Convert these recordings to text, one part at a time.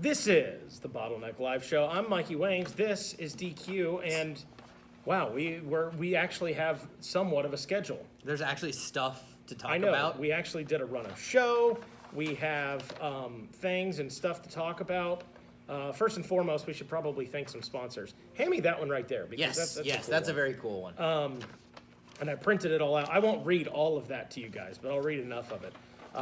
This is the Bottleneck Live Show. I'm Mikey Wangs. This is DQ, and wow, we actually have somewhat of a schedule. There's actually stuff to talk I know. about. We actually did a run of show. We have things and stuff to talk about. First and foremost, we should probably thank some sponsors. Hand me that one right there. Because That's a very cool one. And I printed it all out. I won't read all of that to you guys, but I'll read enough of it.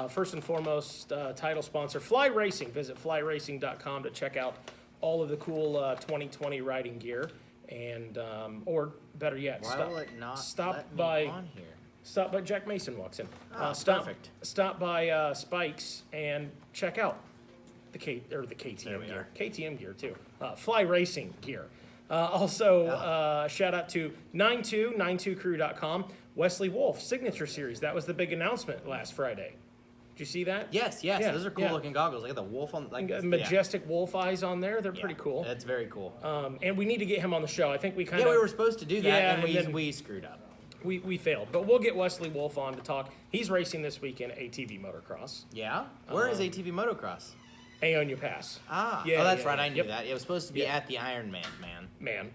First and foremost, title sponsor, Fly Racing. Visit flyracing.com to check out all of the cool 2020 riding gear. And, or better yet, stop by Jack Mason walks in. Perfect. Stop by Spikes and check out the KTM gear. KTM gear too. Fly Racing gear. Shout out to 9292crew.com. Wesley Wolf Signature Series. That was the big announcement last Friday. Did you see that? Yes. Yeah, Those are cool looking goggles. They got the wolf on, majestic wolf eyes on there. They're pretty cool. That's very cool. And we need to get him on the show. I think we we were supposed to do that, and we screwed up. We failed, but we'll get Wesley Wolf on to talk. He's racing this weekend ATV motocross. Yeah? Where is ATV motocross? Aonia Pass. That's right. I knew that. It was supposed to be at the Ironman, man.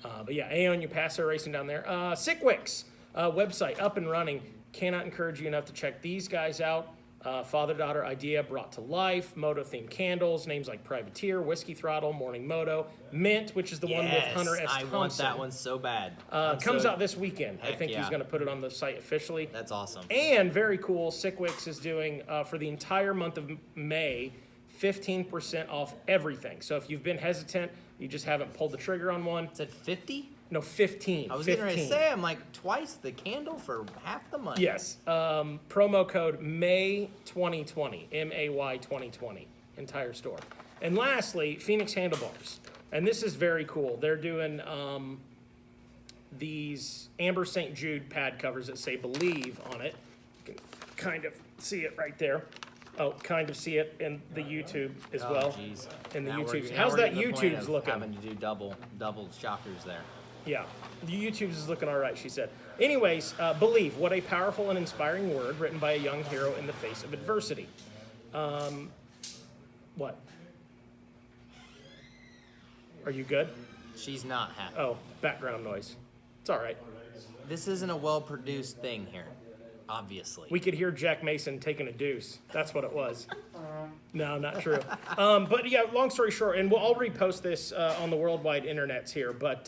Aonia Pass are racing down there. Sickwicks website up and running. Cannot encourage you enough to check these guys out. Father-daughter idea brought to life. Moto-themed candles. Names like Privateer, Whiskey Throttle, Morning Moto, Mint, which is the one with Hunter S. Thompson. I want that one so bad. Comes out this weekend. I think he's going to put it on the site officially. That's awesome. And very cool, Sickwicks is doing, for the entire month of May, 15% off everything. So if you've been hesitant, you just haven't pulled the trigger on one. Is it 50? No, 15. I was going to say, I'm like, twice the candle for half the money. Yes. Promo code May 2020, MAY 2020, entire store. And lastly, Phoenix Handlebars. And this is very cool. They're doing these Amber St. Jude pad covers that say Believe on it. You can kind of see it right there. Oh, kind of see it in the YouTube as well. Geez. In the now YouTube. Now How's that YouTube's looking? Having to do double shockers there. Yeah, the YouTube's is looking all right, she said. Anyways, Believe, what a powerful and inspiring word written by a young hero in the face of adversity. What? Are you good? She's not happy. Oh, background noise. It's all right. This isn't a well-produced thing here, obviously. We could hear Jack Mason taking a deuce. That's what it was. No, not true. But yeah, long story short, and I'll repost this on the worldwide internets here, but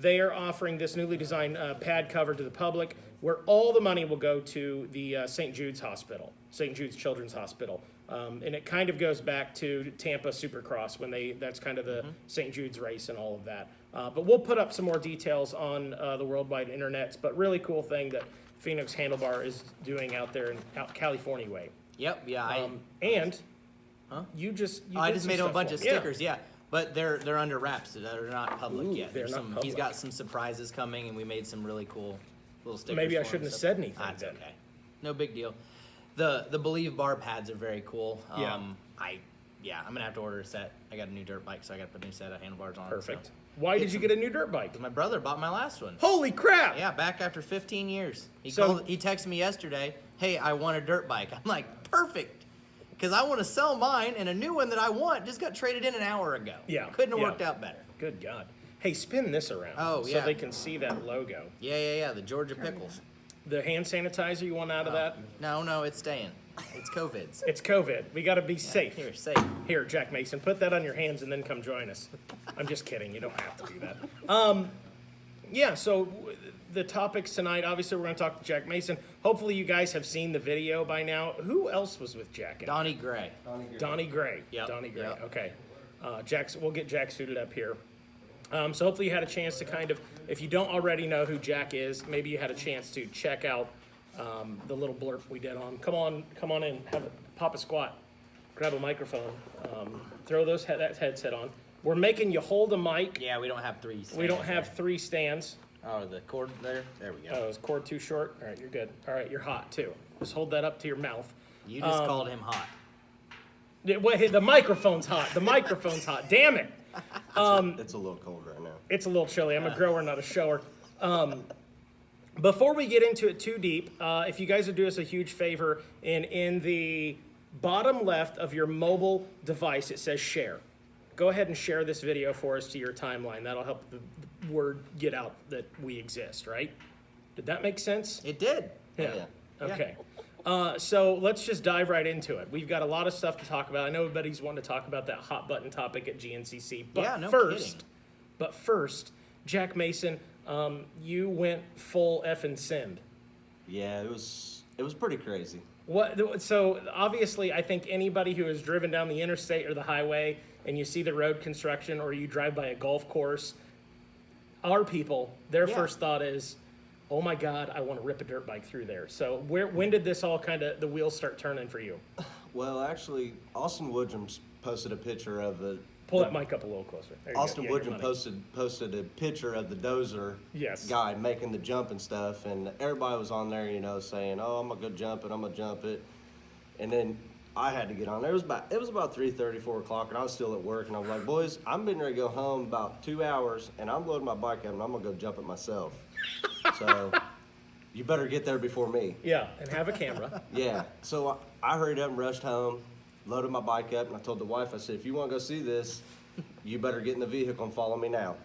they are offering this newly designed pad cover to the public where all the money will go to the St. Jude's Hospital, St. Jude's Children's Hospital. And it kind of goes back to Tampa Supercross when that's kind of the St. Jude's race and all of that. But we'll put up some more details on the worldwide internets, but really cool thing that Phoenix Handlebar is doing out there in California way. Yep, yeah. You just made him a bunch of stickers, yeah. But they're under wraps. They're not public yet. They're not public. He's got some surprises coming, and we made some really cool little stickers. Maybe I for shouldn't him, have said anything. That's then. okay. No big deal. The Believe bar pads are very cool. I'm gonna have to order a set. I got a new dirt bike, so I got to put a new set of handlebars on. Perfect. So. Why did you get a new dirt bike? My brother bought my last one. Holy crap! Yeah, back after 15 years. He texted me yesterday, hey, I want a dirt bike. I'm like, perfect. Because I want to sell mine, and a new one that I want just got traded in an hour ago. Yeah. Couldn't have worked out better. Good God. Hey, spin this around so they can see that logo. Yeah, the Georgia Pickles. The hand sanitizer you want out of that? No, it's staying. It's COVID. It's COVID. We got to be safe. Here, safe. Here, Jack Mason, put that on your hands and then come join us. I'm just kidding. You don't have to do that. So the topics tonight, obviously we're going to talk to Jack Mason. Hopefully you guys have seen the video by now. Who else was with Jack? Donnie Gray. Donnie Gray. Yep. Donnie Gray. Yep. Okay. We'll get Jack suited up here. So hopefully you had a chance to kind of, if you don't already know who Jack is, maybe you had a chance to check out the little blurb we did on. Come on in, pop a squat, grab a microphone, throw that headset on. We're making you hold a mic. Yeah, we don't have three stands. We don't have 3 stands. Oh, the cord there? There we go. Oh, is cord too short? All right, you're good. All right, you're hot too. Just hold that up to your mouth. You just called him hot. Wait, the microphone's hot. The microphone's hot. Damn it. It's a little cold right now. It's a little chilly. I'm a grower, not a shower. Before we get into it too deep, if you guys would do us a huge favor in the bottom left of your mobile device, it says share. Go ahead and share this video for us to your timeline. That'll help the word get out that we exist, right? Did that make sense? It did. Yeah. Okay. So let's just dive right into it. We've got a lot of stuff to talk about. I know everybody's wanting to talk about that hot button topic at GNCC. But first, Jack Mason, you went full effing send. Yeah, it was pretty crazy. What? So obviously, I think anybody who has driven down the interstate or the highway and you see the road construction or you drive by a golf course, our people, their first thought is, oh my God, I want to rip a dirt bike through there. So when did this all the wheels start turning for you? Well, actually, Austin Woodrum's posted a picture of it. Pull that mic up a little closer. Austin Woodrum posted a picture of the dozer guy making the jump and stuff, and everybody was on there, saying, "Oh, I'm gonna go jump it," and then I had to get on there. It was about 3:30, 4 o'clock, and I was still at work, and I was like, "Boys, I'm getting ready to go home about 2 hours, and I'm loading my bike up, and I'm gonna go jump it myself. So you better get there before me." Yeah, and have a camera. Yeah. So I hurried up and rushed home, loaded my bike up, and I told the wife, I said, "If you want to go see this, you better get in the vehicle and follow me now."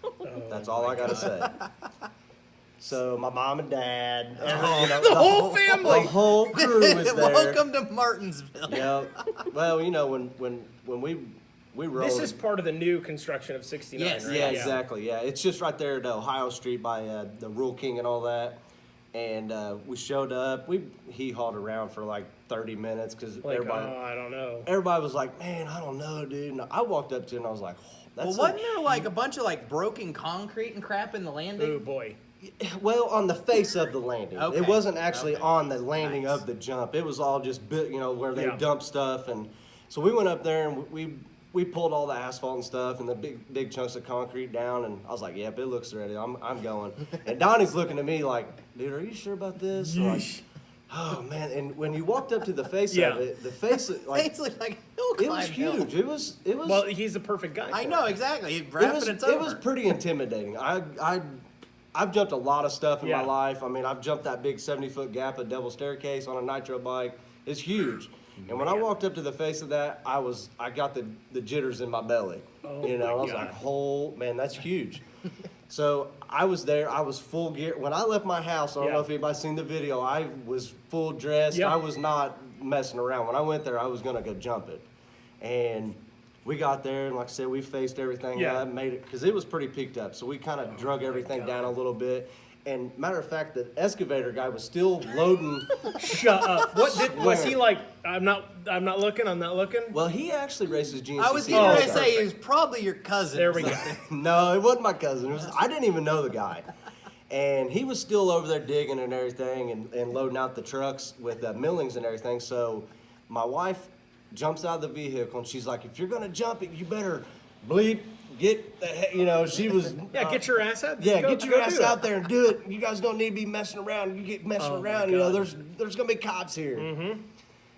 That's all I got to say. So my mom and dad, the whole family, the whole crew was there. Welcome to Martinsville. Yeah. Well, when we rode. This is part of the new construction of 69, Yes. right? Yeah, exactly. Yeah, it's just right there at Ohio Street by the Rule King and all that. And we showed up. He hauled around for like 30 minutes because I don't know. Everybody was like, "Man, I don't know, dude." And I walked up to him and I was like, "Oh, that's." Well, wasn't there like a bunch of broken concrete and crap in the landing? Oh boy. Well, on the face of the landing. Okay. It wasn't actually on the landing of the jump. It was all just built, where they dump stuff. And so we went up there and we pulled all the asphalt and stuff and the big chunks of concrete down. And I was like, "Yep, it looks ready. I'm going." And Donnie's looking at me like, "Dude, are you sure about this?" Like, oh man! And when you walked up to the face of it, the face Face looked like it was huge. It was. Well, he's the perfect guy. I know exactly. It was pretty intimidating. I've jumped a lot of stuff in my life. I mean, I've jumped that big 70-foot gap at Devil Staircase on a nitro bike. It's huge. And when I walked up to the face of that, I got the jitters in my belly. Oh, I was like, "Oh man, that's huge." So I was there. I was full gear. When I left my house, I don't know if anybody's seen the video. I was full dressed. I was not messing around. When I went there, I was gonna go jump it. And we got there, and like I said, we faced everything up, made it, because it was pretty peaked up. So we kind of drug everything down a little bit. And matter of fact, the excavator guy was still loading. Shut up. Was he like, I'm not looking, I'm not looking? Well, he actually races GNCC. I was going to say he was probably your cousin. There we go. No, it wasn't my cousin. I didn't even know the guy. And he was still over there digging and everything and loading out the trucks with millings and everything. So my wife jumps out of the vehicle and she's like, "If you're going to jump it, you better bleep, get the heck," she was. Get your ass out. Yeah, get your ass out there and do it. You guys don't need to be messing around. You get messing around, there's going to be cops here. Mm-hmm.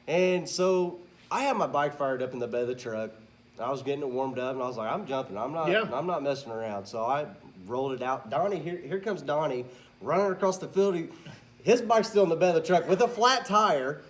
And so I had my bike fired up in the bed of the truck. I was getting it warmed up and I was like, "I'm jumping. I'm not messing around." So I rolled it out. Donnie, here comes Donnie running across the field. His bike's still in the bed of the truck with a flat tire.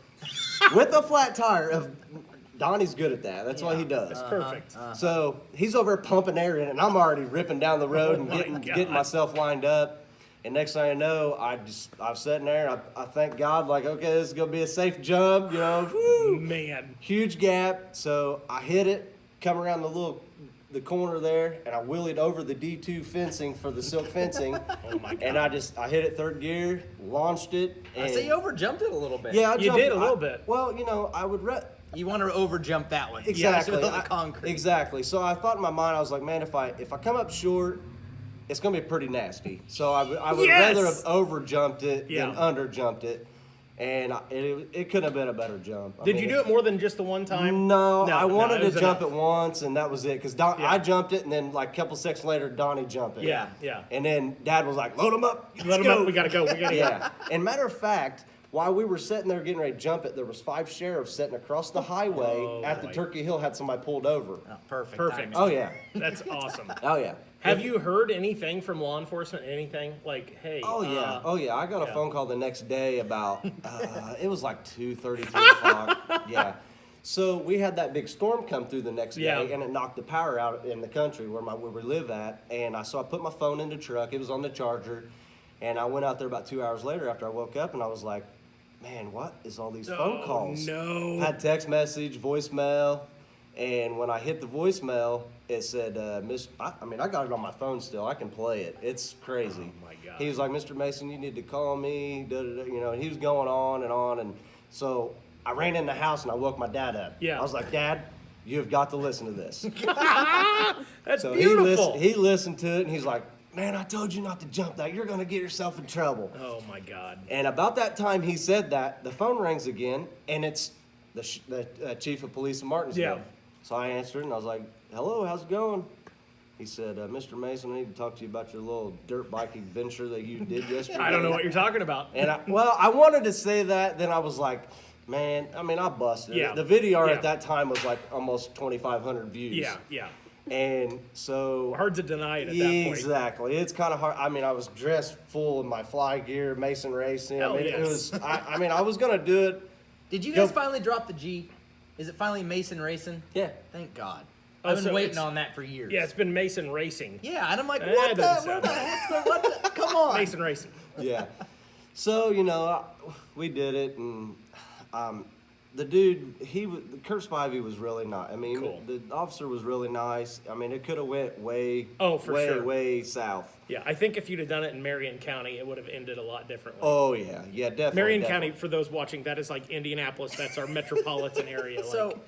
Donnie's good at that. That's what he does. That's perfect. So he's over pumping air in it, and I'm already ripping down the road and getting myself lined up. And next thing I know, I was sitting there, and I thank God, like, okay, this is going to be a safe jump, Woo! Man. Huge gap. So I hit it, come around the corner there, and I wheelied over the D2 fencing for the silk fencing. Oh my God. And I hit it third gear, launched it. And So you overjumped it a little bit. yeah, You did a little bit. Well, I would. You want to overjump that one. Exactly. Yeah, the concrete. Exactly. So I thought in my mind, I was like, man, if I come up short, it's going to be pretty nasty. So I would rather have overjumped it than underjumped it. And it couldn't have been a better jump. Did you do it more than just the one time? No, I wanted to jump it once, and that was it. Because I jumped it, and then like a couple seconds later, Donnie jumped it. Yeah. And then Dad was like, "Load him up. Let him up. We got to go. Yeah. And matter of fact, while we were sitting there getting ready to jump it, there was 5 sheriffs sitting across the highway at the Turkey Hill, had somebody pulled over. Oh, perfect. Perfect. Oh, yeah. That's awesome. Oh, yeah. Have you heard anything from law enforcement? Anything like, hey? Oh, yeah. I got a phone call the next day about, it was like 2:30, 3 o'clock. Yeah. So we had that big storm come through the next Yeah. day, and it knocked the power out in the country where we live at. And so I put my phone in the truck. It was on the charger, and I went out there about 2 hours later after I woke up, and I was like, "Man, what is all these phone calls?" No. Had text message, voicemail, and when I hit the voicemail, it said, I got it on my phone still. I can play it. It's crazy. Oh, my God. He was like, "Mr. Mason, you need to call me." And he was going on, and so I ran in the house and I woke my dad up. Yeah. I was like, "Dad, you have got to listen to this." That's So beautiful. he listened to it, and he's like, "Man, I told you not to jump that. You're going to get yourself in trouble." Oh my God. And about that time he said that, the phone rings again, and it's the chief of police in Martinsville. Yeah. So I answered, and I was like, "Hello, how's it going?" He said, "Mr. Mason, I need to talk to you about your little dirt bike adventure that you did yesterday." I don't know what you're talking about. And I wanted to say that, then I was like, man, I busted Yeah. it. The video Yeah. at that time was like almost 2,500 views. Yeah. And so Hard to deny it at that point. exactly, it's kind of hard. I mean, I was dressed full in my fly gear, Mason Racing. Hell I mean, yes. it was. I was gonna do it. Did you Go- guys finally drop the G? Is it finally Mason Racing? Yeah. Thank God. Oh, I've been so waiting it's- on that for years. Yeah, it's been Mason Racing. Yeah, and I'm like, Eh, what it the? doesn't Where sound the heck? What the? Come on. Mason Racing. Yeah. So we did it, and the dude, Kurt Spivey was really nice. I mean, Cool. the officer was really nice. I mean, it could have went way sure. south. Yeah, I think if you'd have done it in Marion County, it would have ended a lot differently. Oh yeah, definitely. Marion definitely. County, for those watching, that is like Indianapolis. That's our metropolitan area. So,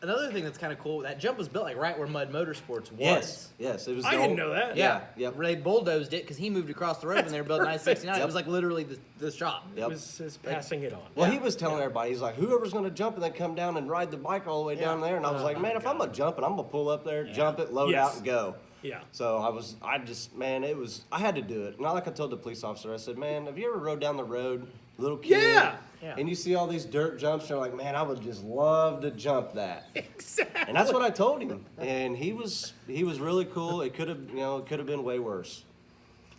another thing that's kind of cool, that jump was built like right where Mud Motorsports was. Yes, it was. I didn't know that. Yeah, yep. They bulldozed it because he moved across the road when they were building I-69. It was like literally the shop. It Yep. was his passing it on. Well, he was telling everybody, he's like, whoever's going to jump and then come down and ride the bike all the way down there. And I was like, man, if I'm going to jump it, I'm going to pull up there, jump it, load Yes. out, and go. Yeah. So I had to do it. And like I told the police officer, I said, man, have you ever rode down the road, little kid? Yeah. And you see all these dirt jumps, and you're like, man, I would just love to jump that. Exactly. And that's what I told him. And he was really cool. It could have been way worse.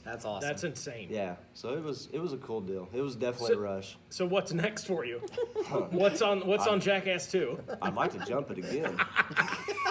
That's awesome. That's insane. Yeah. So it was a cool deal. It was definitely a rush. So what's next for you? What's on Jackass 2? I'd like to jump it again.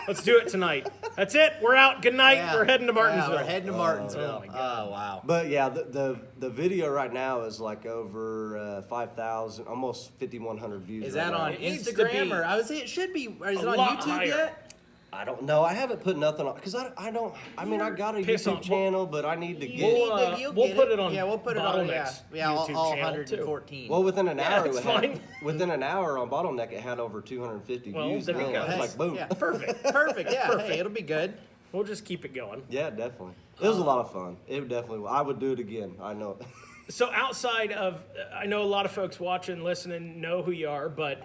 Let's do it tonight. That's it. We're out. Good night. Yeah. We're heading to Martinsville. Yeah, we're heading to Martinsville. Oh, my God. Oh, wow. But yeah, the video right now is like over 5,000, almost 5,100 views. Is right that now. on It needs to Instagram be or I would say it should be? Or is a it on lot YouTube higher. yet? I don't know. I haven't put nothing on because I don't. I mean, I got a Piss YouTube on- channel, but I need to You get. We'll, need to- you'll we'll get put it on Yeah, we'll put it on. Yeah, Bottleneck's yeah, all YouTube channel, 114. Well, within an hour, that's it had- fine. within an hour on Bottleneck, it had over 250 Well, views. there we Man, go. I was Hey, like, boom. Yeah, Perfect. perfect. Yeah, hey, it'll be good. We'll just keep it going. Yeah, definitely. It was a lot of fun. It definitely. I would do it again. I know. So outside of, I know a lot of folks watching, listening, know who you are, but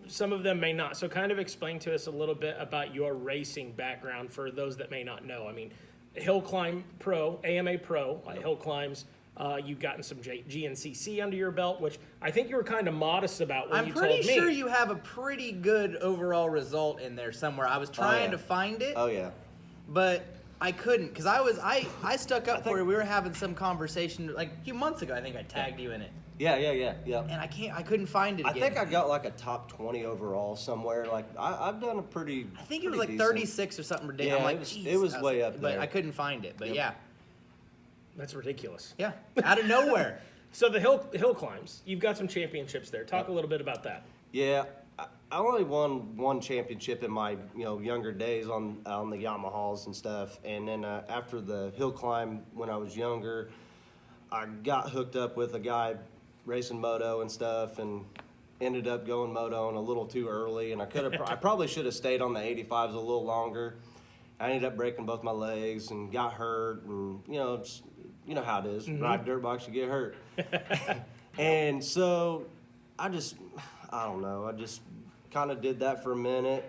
some of them may not. So kind of explain to us a little bit about your racing background for those that may not know. I mean, Hill Climb Pro, AMA Pro, Hill Climbs. You've gotten some GNCC under your belt, which I think you were kind of modest about when I'm you pretty told me. sure you have a pretty good overall result in there somewhere. I was trying yeah. to find it, Oh yeah. but I couldn't because I stuck up for you. We were having some conversation like a few months ago. I think I tagged you in it, Yeah. and I couldn't find it I again. think I got like a top 20 overall somewhere. Like I've done a pretty. I think it was pretty like decent. 36 or something ridiculous. Yeah, I'm like, it was- "Jeez." it was I way up but there. I couldn't find it. But Yep. yeah, That's ridiculous. yeah, out of nowhere. So the Hill Climbs, you've got some championships there. Talk a little bit about that. Yeah, I only won one championship in my younger days on the Yamahas and stuff, and then after the hill climb when I was younger, I got hooked up with a guy racing moto and stuff, and ended up going moto a little too early, and I probably should have stayed on the 85s a little longer. I ended up breaking both my legs and got hurt, and it's, you know how it is. Ride dirt bikes, you get hurt. And so I don't know, I just kind of did that for a minute.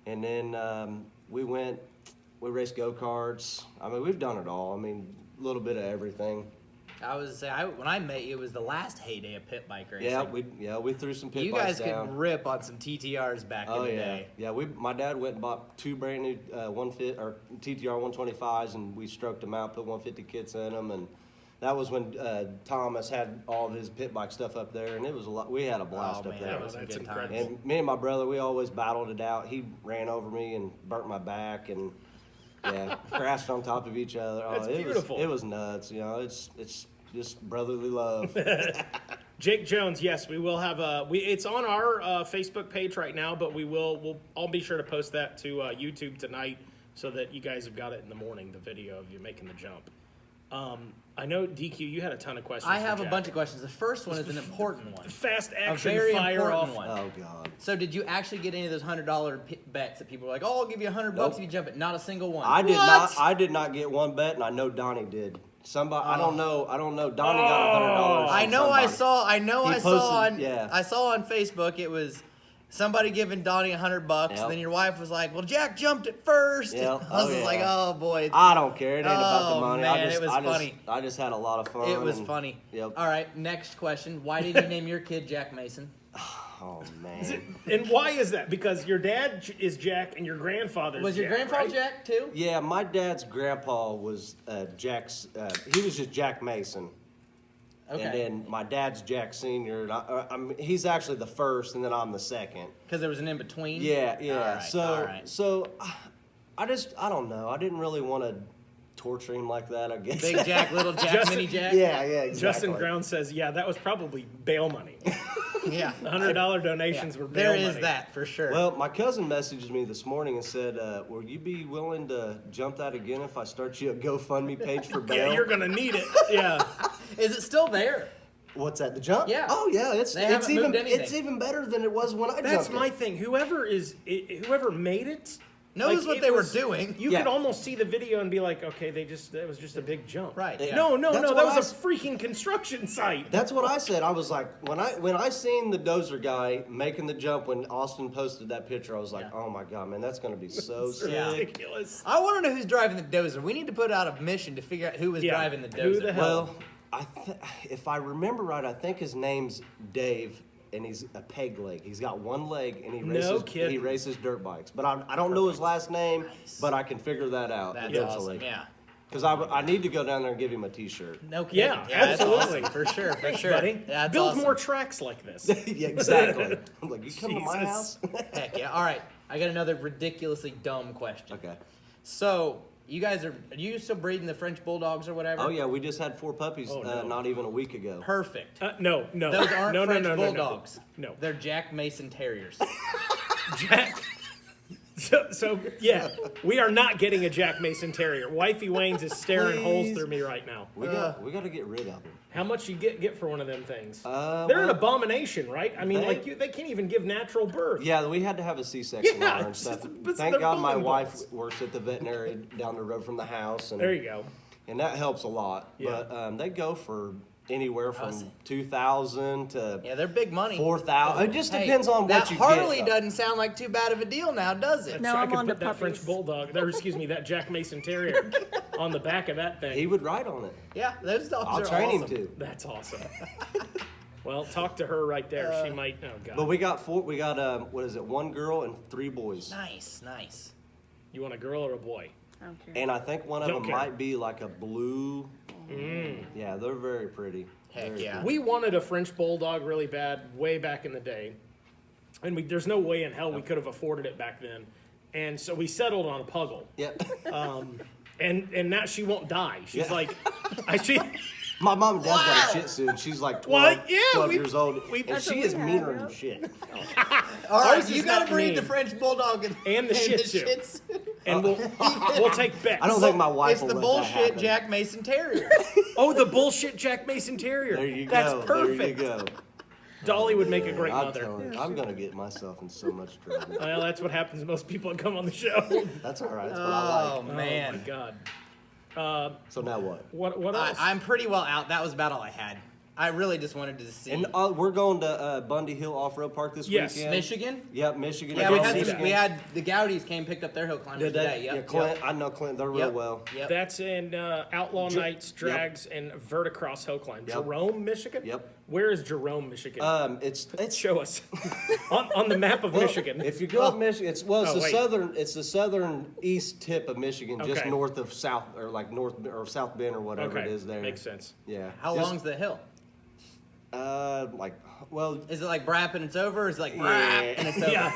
And then we raced go-karts. I mean, we've done it all. I mean, a little bit of everything. I was when I met you, it was the last heyday of pit bike racing. We threw some pit you bikes guys down. could rip on some TTRs back in Oh the yeah, day. yeah. My dad went and bought two brand new TTR 125s, and we stroked them out, put 150 kits in them, and That was when Thomas had all of his pit bike stuff up there, and it was a lot. We had a blast up there. That's good incredible. times. And me and my brother, we always battled it out. He ran over me and burnt my back, and crashed on top of each other. That's beautiful. It was nuts. You know, it's just brotherly love. Jake Jones, yes, we will have it's on our Facebook page right now, but I'll be sure to post that to YouTube tonight so that you guys have got it in the morning, the video of you making the jump. I know, DQ, you had a ton of questions. I have for a Jack. bunch of questions. The first one is an important one. Fast A action very fire important off. one. Oh God. So did you actually get any of those $100 bets that people were like, "Oh, I'll give you $100 Nope. if you jump it"? Not a single one. I did What? not. I did not get one bet, and I know Donnie did. Somebody. I don't know. Donnie got $100. I know. I saw. He I saw posted- on. yeah. I saw on Facebook. It was somebody giving Donnie $100. Yep. Then your wife was like, "Well, Jack jumped it first." Yep. I was Oh, just yeah. like, "Oh boy." I don't care. It ain't about Oh, the money. man, it was I funny. I just had a lot of fun. It was and- funny. Yep. All right. Next question. Why did you name your kid Jack Mason? Oh man. And why is that? Because your dad is Jack and your grandfather's Was your Jack, grandfather right? Jack too? Yeah, my dad's grandpa was Jack's. He was just Jack Mason. Okay. And then my dad's Jack Senior. And he's actually the first, and then I'm the second. Because there was an in between. Yeah. All right. So I don't know. I didn't really want to torture him like that. I guess. Big Jack, little Jack, mini Jack. Yeah. Exactly. Justin Ground says, yeah, that was probably bail money. Yeah. $100 donations were bail There money. is that for sure. Well, my cousin messaged me this morning and said, "Will you be willing to jump that again if I start you a GoFundMe page for bail?" Yeah, you're going to need it. Yeah. Is it still there? What's that? The jump? Yeah. Oh yeah, They haven't moved anything. it's even better than it was when I That's jumped my it. thing. Whoever made it Knows what it they were was- doing. You Yeah. could almost see the video and be like, okay, that was just a big jump. Right. Yeah. No, That's that what was a freaking construction site. That's what I said. I was like, when I seen the dozer guy making the jump when Austin posted that picture, I was like, Yeah. oh my god, man, that's gonna be so It's sick. Yeah. ridiculous. I want to know who's driving the dozer. We need to put out a mission to figure out who was Yeah. driving the Who dozer. the hell? Well, if I remember right, I think his name's Dave, and he's a peg leg. He's got one leg, and kidding. he races dirt bikes. But I don't know his last name, but I can figure that out That's eventually. awesome. Yeah. Because I need to go down there and give him a T-shirt. No kidding. Yeah, that's absolutely. awesome. For sure. For sure. Buddy, That's build awesome. more tracks like this. Yeah, exactly. I'm like, you come to my Jesus. house? Heck yeah. All right. I got another ridiculously dumb question. Okay. So, you guys are you still breeding the French Bulldogs or whatever? Oh yeah, we just had 4 puppies Oh, no. not even a week ago. Perfect. No. Those aren't no, French no, Bulldogs. No. They're Jack Mason Terriers. Jack. So yeah, we are not getting a Jack Mason Terrier. Wifey Wayne's is staring holes Please. through me right now. We got to get rid of them. How much you get for one of them things? They're an well, abomination, right? I mean, they- they can't even give natural birth. Yeah, we had to have a C-section Yeah, on her and it's stuff. just- but Thank they're God my bowling wife balls. works at the veterinary down the road from the house, and There you go. and that helps a lot. Yeah. But they go for anywhere from see. $2,000 to Yeah, they're big money. $4,000. It just Hey, depends on that what you Harley get. doesn't sound like too bad of a deal now, does it? No, So I I'm could on to put that French puppies. Bulldog, that Jack Mason Terrier on the back of that thing. He would ride on it. Yeah, those dogs I'll are train awesome. him to. That's awesome. Well, talk to her right there. She might. Oh God. But we got 4. We got what is it? 1 girl and 3 boys. Nice, nice. You want a girl or a boy? I don't care. And I think one of Don't them care. might be like a blue. Yeah, they're very pretty. Heck Very yeah. We wanted a French Bulldog really bad way back in the day, and there's no way in hell we could have afforded it back then, and so we settled on a Puggle. Yep. And now she won't die. She's Yeah. like, My mom and dad's got a Shih Tzu, and she's like 12, What? Yeah, 12 we've- years old, we've- and That's she what is we had, meaner yeah. than shit. All right, Ours you is got not to breed the mean. French Bulldog And the Shih Tzu. and we'll take bets. I don't think my wife It's will the let that bullshit happen. Jack Mason Terrier. Oh, the bullshit Jack Mason Terrier. There you That's go. perfect. There you go. Dolly would make a great I'm mother. telling you, I'm gonna get myself in so much trouble. Well, that's what happens to most people that come on the show. That's all right. That's what I Oh like. Oh my man, God. So now what? What else? I'm pretty well out. That was about all I had. I really just wanted to see. And we're going to Bundy Hill Off-Road Park this weekend. Michigan? Yep, Michigan. Yeah, Michigan. we had the Gowdies came picked up their hill climbers Did they? today. Yep. Yeah, Clint. I know Clint. They're real well. Yep. That's in Outlaw Nights, Drags, and Verticross Hill Climb. Yep. Jerome, Michigan? Yep. Where is Jerome, Michigan? It's Show us. on the map of Michigan. If you go up Michigan, it's wait. the southern east tip of Michigan, just Okay. north of South or like North or South Bend or whatever Okay, it is there. makes sense. Yeah. How long's the hill? Is Is it like Brap and it's over? Or is it like Brap and it's over? Yeah.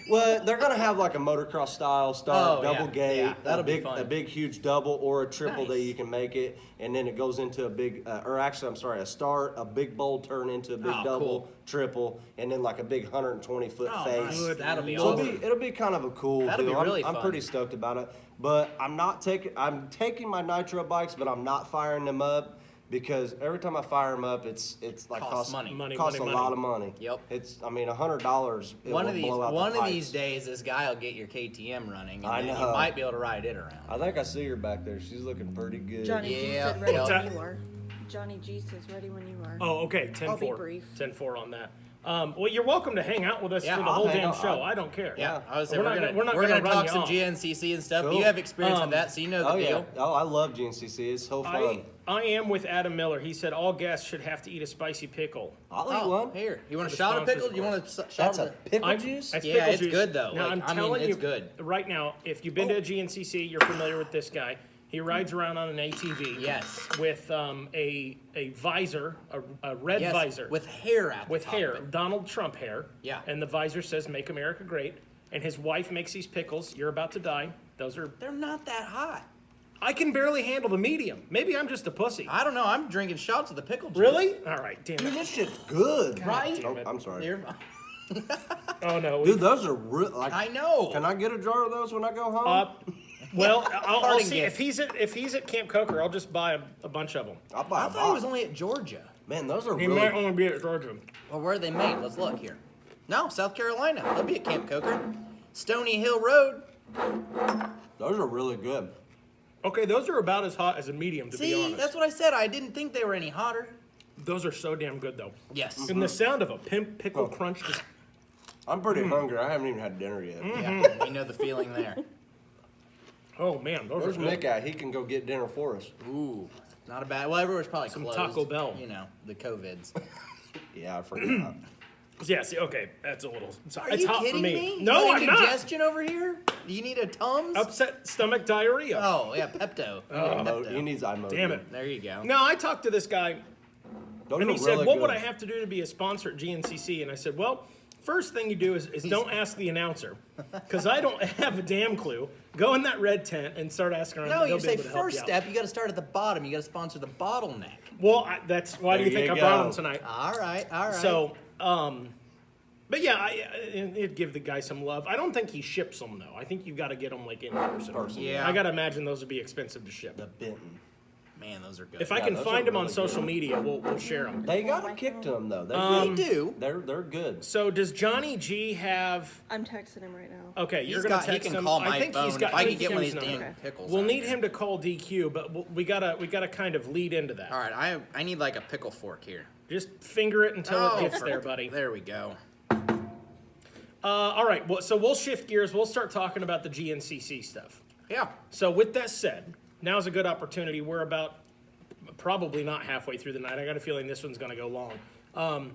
Well, they're gonna have like a motocross style start, Oh, double yeah. gate, Yeah, that'll be big, fun. a big huge double or a triple that Nice. you can make it, and then it goes into a big, a start, a big bold turn into a big Oh, double, cool. triple, and then like a big 120-foot Oh, face. nice. That'll be So awesome. it'll be kind of a cool That'll be deal. really I'm fun. pretty stoked about it, but I'm taking my nitro bikes, but I'm not firing them up. Because every time I fire them up, it's like Costs money. costs Money. a lot of money. Yep. $100. One of these days, this guy will get your KTM running, and I then you know. might be able to ride it around. I think I see her back there. She's looking pretty good. Johnny G Yeah, said ready yeah. when you are. Johnny G says ready when you are. Oh, okay. 10-4. I'll be brief. 10-4 on that. Well, you're welcome to hang out with us Yeah, for the I'll whole hang damn out. show. I don't care. Yeah, I was saying We're not we're gonna gonna run talk you some off. GNCC and stuff. Cool. You have experience with that, so you know the Oh, yeah. deal. Oh, I love GNCC. It's so fun. I am with Adam Miller. He said all guests should have to eat a spicy pickle. I'll eat one. Here, you want a For the shot of sponsors, pickle? of You want a shot That's of a pickle juice? That's Yeah, pickle it's juice. good, though. Now, Like, I'm I mean, telling it's you, good. right now, if you've been to a GNCC, you're familiar with this guy. He rides around on an ATV. Yes. With a visor, a red Yes, visor. with hair at the With top hair, of it. Donald Trump hair. Yeah. And the visor says "Make America Great." And his wife makes these pickles. You're about to die. Those are. They're not that hot. I can barely handle the medium. Maybe I'm just a pussy. I don't know. I'm drinking shots of the pickle juice. Really? All right, damn Dude, it. this shit's good. Right? Oh, I'm sorry. You're- Oh no. Dude, those are real. Like, I know. Can I get a jar of those when I go home? Well, I'll Parting see gift. if he's at Camp Coker. I'll just buy a bunch of them. I'll buy I a thought it was box. only at Georgia. Man, those are He really. might only be at Georgia. Well, where are they made? Let's look here. No, South Carolina. They'll be at Camp Coker. Stony Hill Road. Those are really good. Okay, those are about as hot as a medium, to be See, honest. that's what I said. I didn't think they were any hotter. Those are so damn good, though. Yes. And the sound of a pickle crunch just I'm pretty hungry. I haven't even had dinner yet. Yeah, we know the feeling there. Oh man, those Where's are good. Nick at? He can go get dinner for us. Ooh, not a bad. Well, everywhere's probably Some closed. Taco Bell. You know, the COVIDs. Yeah, I forgot. Yeah, see, okay, that's a little. Are it's you hot kidding for me? No, you I'm got not. indigestion over here? Do you need a Tums? Upset stomach diarrhea. Oh, yeah, Pepto. Pepto. He needs Imo. Damn it. There you go. No, I talked to this guy, Those and are he said, really "What good. would I have to do to be a sponsor at GNCC?" And I said, "Well, first thing you do is don't ask the announcer, because I don't have a damn clue. Go in that red tent and start asking around. No, They'll you be say able to help first you out." step, you got to start at the bottom. You got to sponsor the bottleneck. Well, that's why do you There think you I brought go. him tonight? All right, all right. So, but yeah, it'd give the guy some love. I don't think he ships them though. I think you've got to get them like in person. Yeah. I gotta imagine those would be expensive to ship. The Benton. man, those are good. If I Yeah, can those find are them on really social good. media, we'll share them. They got a kick to them though. they do. They're good. So does Johnny G have? I'm texting him right now. Okay, He's you're gonna got. He text can him. call my I think phone. he's got. If I let can me get one of his these damn number. pickles. We'll out need here. him to call DQ, but we gotta kind of lead into that. All right, I need like a pickle fork here. Just finger it until Oh, it gets for- there, buddy. There we go. All right. Well, so we'll shift gears. We'll start talking about the GNCC stuff. Yeah. So with that said, now's a good opportunity. We're about probably not halfway through the night. I got a feeling this one's going to go long.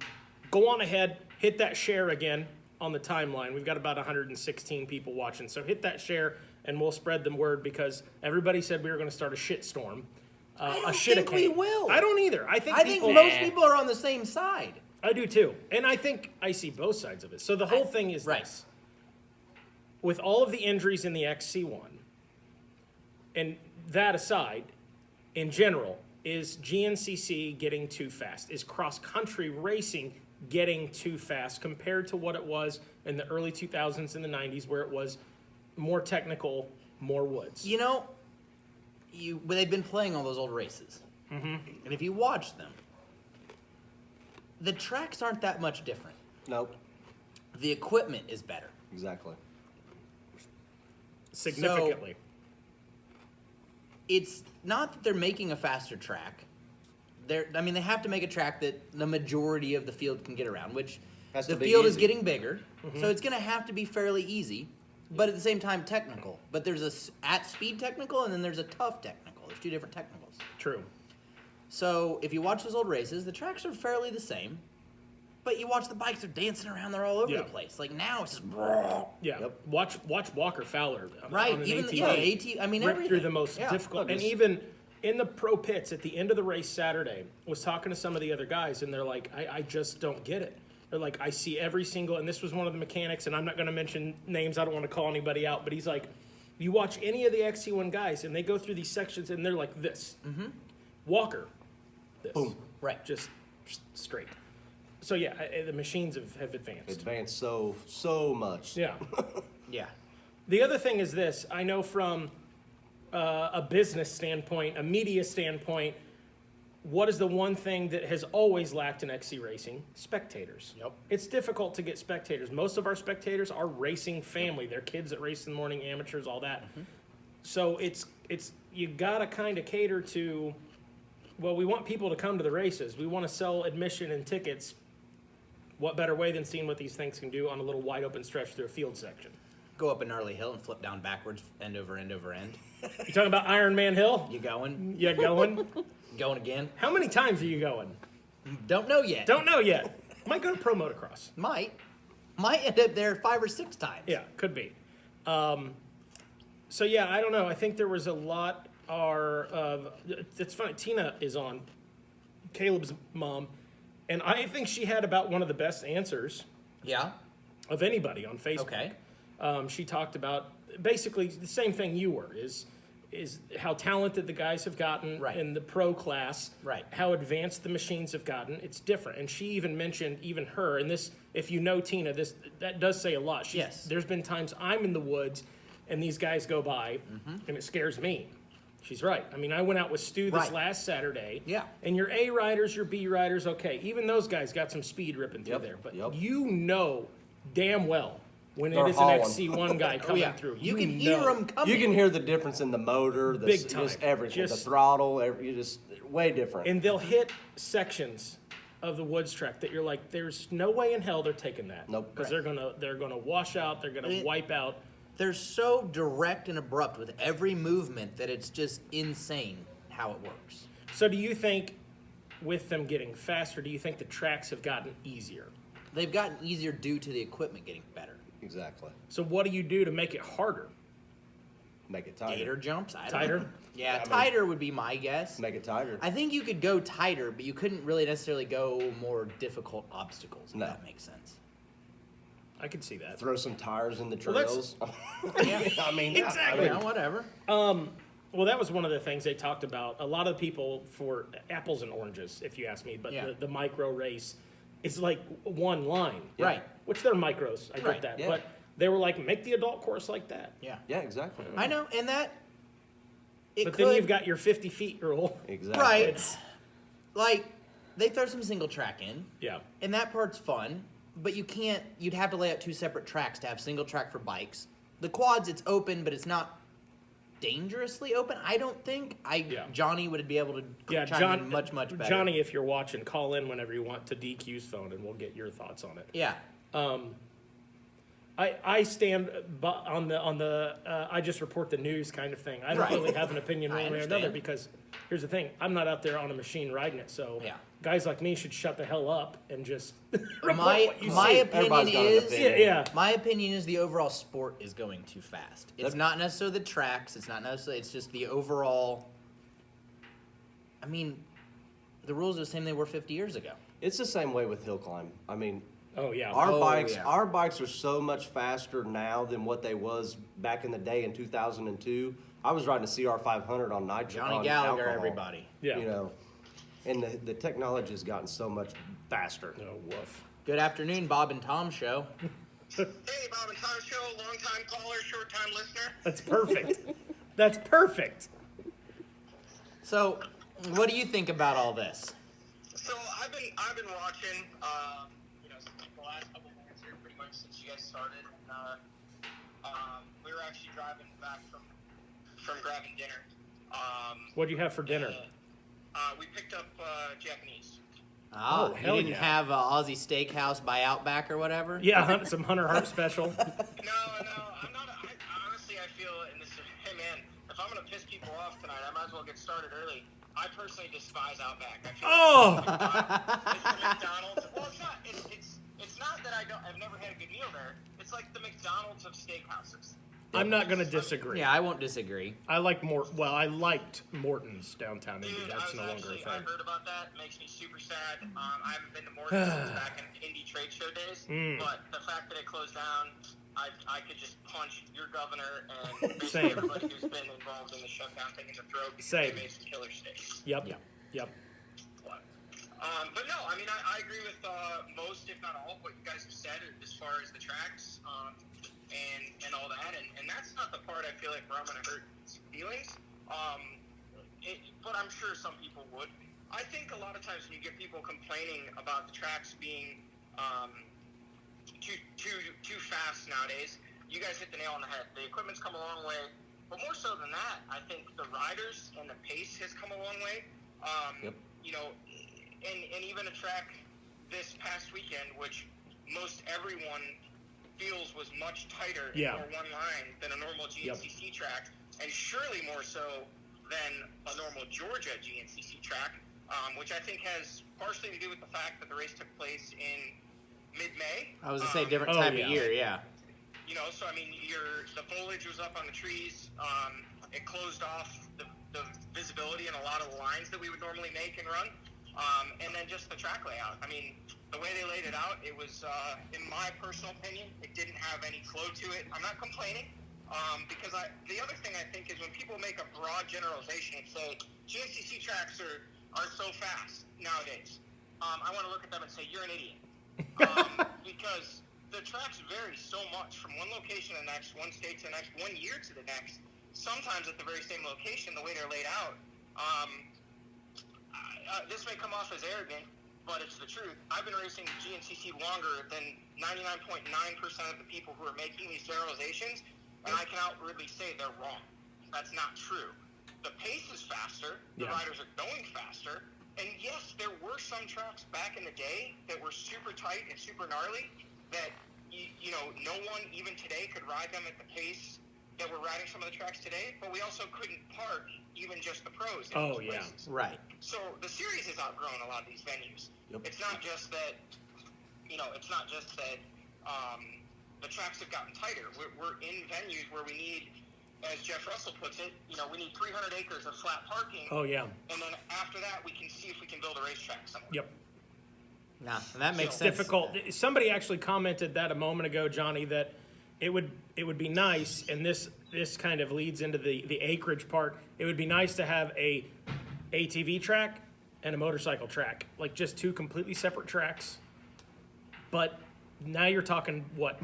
Go on ahead, hit that share again on the timeline. We've got about 116 people watching. So hit that share and we'll spread the word because everybody said we were going to start a shitstorm. I A don't shit think we account. will. I don't either. I think people, most people are on the same side. I do too. And I think I see both sides of it. So the whole thing is right. this. With all of the injuries in the XC1, and that aside, in general, is GNCC getting too fast? Is cross-country racing getting too fast compared to what it was in the early 2000s and the 90s where it was more technical, more woods? You know, they've been playing all those old races. Mm-hmm. And if you watch them, the tracks aren't that much different. Nope. The equipment is better. Exactly. Significantly. It's not that they're making a faster track, they have to make a track that the majority of the field can get around, which Has the to be field is easy. getting bigger, so it's going to have to be fairly easy, but at the same time technical. But there's at speed technical, and then there's a tough technical. There's two different technicals. True. So if you watch those old races, the tracks are fairly the same, but you watch the bikes, they're dancing around, they're all over Yeah. the place. Like now it's just Yeah. Yep. Watch Walker Fowler. right. On an Even ATV. AT. Rip Everything. through the most Yeah. difficult, and just- even in the pro pits at the end of the race Saturday, was talking to some of the other guys, and they're like, I just don't get it. They're like, I see every single, and this was one of the mechanics, and I'm not going to mention names, I don't want to call anybody out, but he's like, you watch any of the XC1 guys, and they go through these sections, and they're like this. Mm-hmm. Walker, this. Boom. Right. Just straight. So yeah, the machines have advanced. Advanced so much. Yeah. Yeah. The other thing is this. I know from a business standpoint, a media standpoint, what is the one thing that has always lacked in XC racing? Spectators. Yep. It's difficult to get spectators. Most of our spectators are racing family. They're kids that race in the morning, amateurs, all that. Mm-hmm. So it's you gotta kind of cater to, well, we want people to come to the races. We want to sell admission and tickets. What better way than seeing what these things can do on a little wide open stretch through a field section? Go up a gnarly hill and flip down backwards, end over end over end. You talking about Iron Man Hill? You going? You going? Going again? How many times are you going? Don't know yet. Don't know yet. Might go to pro motocross. Might end up there 5 or 6 times. Yeah, could be. So yeah, I don't know. I think there was a lot of. It's funny. Tina is on, Caleb's mom, and I think she had about one of the best answers Yeah. of anybody on Facebook. Okay. She talked about basically the same thing you were, is how talented the guys have gotten Right. in the pro class, Right. how advanced the machines have gotten. It's different. And she even mentioned, even her, and this, if you know Tina, that does say a lot. Yes. There's been times I'm in the woods and these guys go by and it scares me. She's right. I mean, I went out with Stu this Right. last Saturday. Yeah. And your A riders, your B riders, okay. Even those guys got some speed ripping through Yep, there. But yep. you know damn well when They're it is hauling. an XC1 guy coming yeah. through. You can hear know. them coming. You can hear the difference in the motor, Big time. just everything, the Just- throttle, you just way different. And they'll hit sections of the woods track that you're like, there's no way in hell they're taking that. Nope. Because they're gonna wash out. They're gonna wipe out. They're so direct and abrupt with every movement that it's just insane how it works. So do you think, with them getting faster, do you think the tracks have gotten easier? They've gotten easier due to the equipment getting better. Exactly. So what do you do to make it harder? Make it tighter. Gator jumps? I don't Tighter? know. Yeah, I mean- tighter would be my guess. Make it tighter. I think you could go tighter, but you couldn't really necessarily go more difficult obstacles, if No. that makes sense. I could see that. Throw some tires in the Well, that's- trails. Yeah. I mean, yeah, Exactly. Yeah, whatever. Well, that was one of the things they talked about. A lot of people, for apples and oranges, if you ask me, but Yeah. the micro race is like one line. Right. Which they're micros, I get Right, that. yeah. But they were like, make the adult course like that. Yeah. Yeah, exactly. I know, and that it But could, then you've got your 50 feet rule. Exactly. right. It's- Like they throw some single track in, Yeah. and that part's fun. But you can't. You'd have to lay out 2 separate tracks to have single track for bikes. The quads, it's open, but it's not dangerously open. I don't think. Yeah. Johnny would be able to Yeah, chime in much better. Johnny, if you're watching, call in whenever you want to DQ's phone, and we'll get your thoughts on it. Yeah. I stand on the I just report the news kind of thing. I don't Right. really have an opinion I one way or another understand. because here's the thing: I'm not out there on a machine riding it. So Yeah. guys like me should shut the hell up and just report My what you my see. opinion Everybody's got an is opinion. Yeah. my opinion is the overall sport is going too fast. It's That's- not necessarily the tracks. It's not necessarily. It's just the overall. I mean, the rules are the same they were 50 years ago. It's the same way with hill climb. I mean, Oh yeah. our yeah. bikes are so much faster now than what they was back in the day in 2002. I was riding a CR500 on nitro. Johnny on Gallagher, alcohol, everybody. Yeah. You know, and the technology has gotten so much faster. Oh woof. Good afternoon, Bob and Tom show. Hey, Bob and Tom Show, long-time caller, short-time listener. That's perfect. That's perfect. So, what do you think about all this? So I've been watching, the last couple of months here, pretty much since you guys started. We were actually driving back from grabbing dinner. What'd you have for dinner? We picked up Japanese. Oh, you hell didn't yeah. have Aussie Steakhouse by Outback or whatever? Yeah, some Hunter Hart special. No, I'm not. Honestly, I feel, and this is, hey man, if I'm gonna piss people off tonight, I might as well get started early. I personally despise Outback. I feel it's the McDonald's. Well, it's not. It's not that I've never had a good meal there. It's like the McDonald's of steakhouses. I'm not going to disagree. Yeah, I won't disagree. I liked Morton's downtown Indy. Dude, That's no longer a I thing. heard about that. It makes me super sad. I haven't been to Morton's since back in Indy trade show days. But the fact that it closed down, I could just punch your governor and basically Same. everybody who's been involved in the shutdown thing in the throat because Same. they made some killer steaks. Yep. But no, I mean, I agree with most, if not all, of what you guys have said as far as the tracks and all that. And that's not the part I feel like where I'm going to hurt feelings. But I'm sure some people would. I think a lot of times when you get people complaining about the tracks being too fast nowadays, you guys hit the nail on the head. The equipment's come a long way. But more so than that, I think the riders and the pace has come a long way. You know, and even a track this past weekend, which most everyone feels was much tighter and more one line than a normal GNCC track, and surely more so than a normal Georgia GNCC track, which I think has partially to do with the fact that the race took place in mid-May. I was going to say different time of year, yeah. You know, so I mean, the foliage was up on the trees. It closed off the visibility in a lot of the lines that we would normally make and run. And then just the track layout. I mean, the way they laid it out, it was, in my personal opinion, it didn't have any flow to it. I'm not complaining, because the other thing I think is when people make a broad generalization and say, GNCC tracks are so fast nowadays, I want to look at them and say, you're an idiot. Because the tracks vary so much from one location to the next, one state to the next, 1 year to the next, sometimes at the very same location, the way they're laid out. This may come off as arrogant, but it's the truth. I've been racing GNCC longer than 99.9% of the people who are making these generalizations, and I can outwardly say they're wrong. That's not true. The pace is faster. The riders are going faster. And yes, there were some tracks back in the day that were super tight and super gnarly that, you know, no one even today could ride them at the pace that we're riding some of the tracks today, but we also couldn't park even just the pros in those places. Right. So the series has outgrown a lot of these venues. It's not just that, you know, the tracks have gotten tighter. We're in venues where we need, as Jeff Russell puts it, you know, we need 300 acres of flat parking. Oh, yeah. And then after that, we can see if we can build a racetrack somewhere. Yep. Nah, that makes It's sense. difficult. Somebody actually commented that a moment ago, Johnny, that it would be nice, and this kind of leads into the acreage part. It would be nice to have a ATV track and a motorcycle track, like just two completely separate tracks. But now you're talking, what,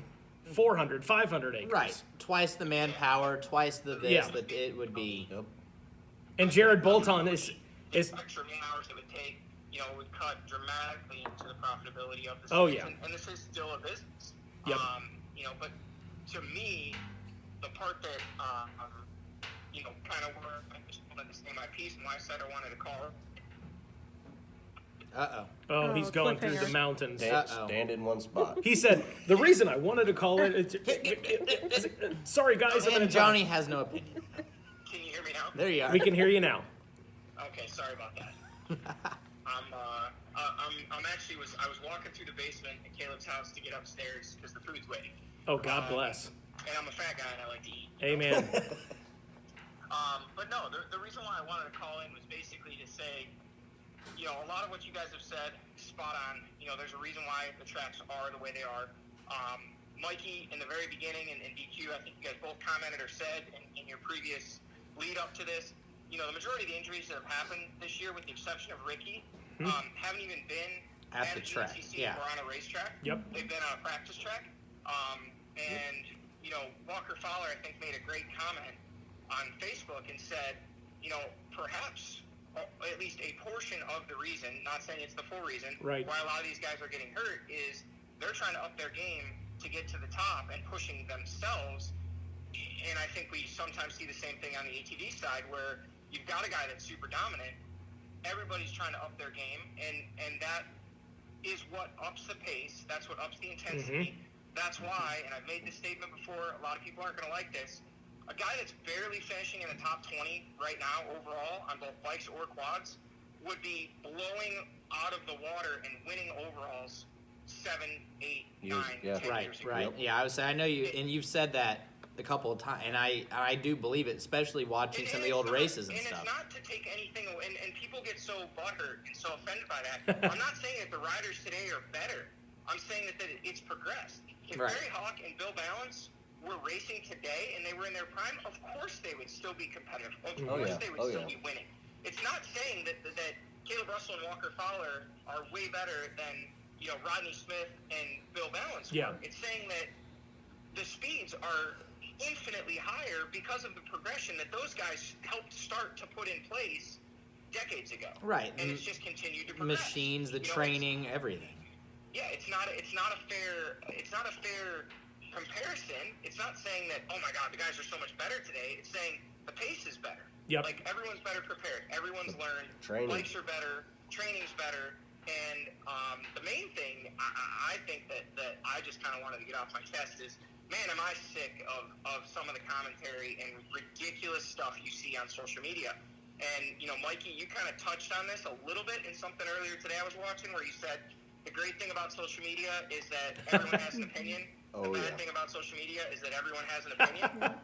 400, 500 acres. Right. Twice the manpower, twice the this, that it would be. And Jared Bolton is extra hours it would take, you know, would cut dramatically into the profitability of the series. Oh, yeah. And this is still a business. Yep. You know, but to me, the part that, you know, kind of where I just wanted to say my piece and why I said I wanted to call it. Uh-oh. Oh, he's going through the cliffhanger. mountains. Stand in one spot. He said, the reason I wanted to call it... sorry, guys. I'm And gonna Johnny has no opinion. Can you hear me now? There you are. We can hear you now. Okay, sorry about that. I was walking through the basement at Caleb's house to get upstairs because the food's waiting. Oh, God bless. And I'm a fat guy and I like to eat. Amen. But no, the reason why I wanted to call in was basically to say, you know, a lot of what you guys have said, spot on. You know, there's a reason why the tracks are the way they are. Mikey, in the very beginning, and DQ, I think you guys both commented or said in your previous lead up to this, you know, the majority of the injuries that have happened this year, with the exception of Ricky, haven't even been At the track, GNCC or on a racetrack. Yep. They've been on a practice track. And, you know, Walker Fowler, I think, made a great comment on Facebook and said, you know, perhaps at least a portion of the reason, not saying it's the full reason, Right. why a lot of these guys are getting hurt is they're trying to up their game to get to the top and pushing themselves. And I think we sometimes see the same thing on the ATV side where you've got a guy that's super dominant, everybody's trying to up their game, and that is what ups the pace. That's what ups the intensity. That's why, and I've made this statement before, a lot of people aren't going to like this, a guy that's barely finishing in the top 20 right now overall on both bikes or quads would be blowing out of the water and winning overalls 7, 8, 9, 10 years ago. Right. Yeah, I would say, I know you, and you've said that a couple of times, and I do believe it, especially watching some of the old races and stuff. And it's not to take anything away, and people get so butthurt and so offended by that. I'm not saying that the riders today are better. I'm saying that it's progressed. If Barry Hawk and Bill Balance were racing today and they were in their prime, of course they would still be competitive. Of course they would still be winning. It's not saying that Caleb Russell and Walker Fowler are way better than Rodney Smith and Bill Balance were. It's saying that the speeds are infinitely higher because of the progression that those guys helped start to put in place decades ago. Right. And it's just continued to progress. Machines, the training, everything. Yeah, it's not a fair comparison. It's not saying that, oh my God, the guys are so much better today. It's saying the pace is better. Yep. Like everyone's better prepared. Everyone's learned. Bikes are better. Training's better. And the main thing I think that I just kind of wanted to get off my chest is, man, am I sick of some of the commentary and ridiculous stuff you see on social media. And, Mikey, you kind of touched on this a little bit in something earlier today I was watching where you said, the great thing about social media is that everyone has an opinion. The bad thing about social media is that everyone has an opinion.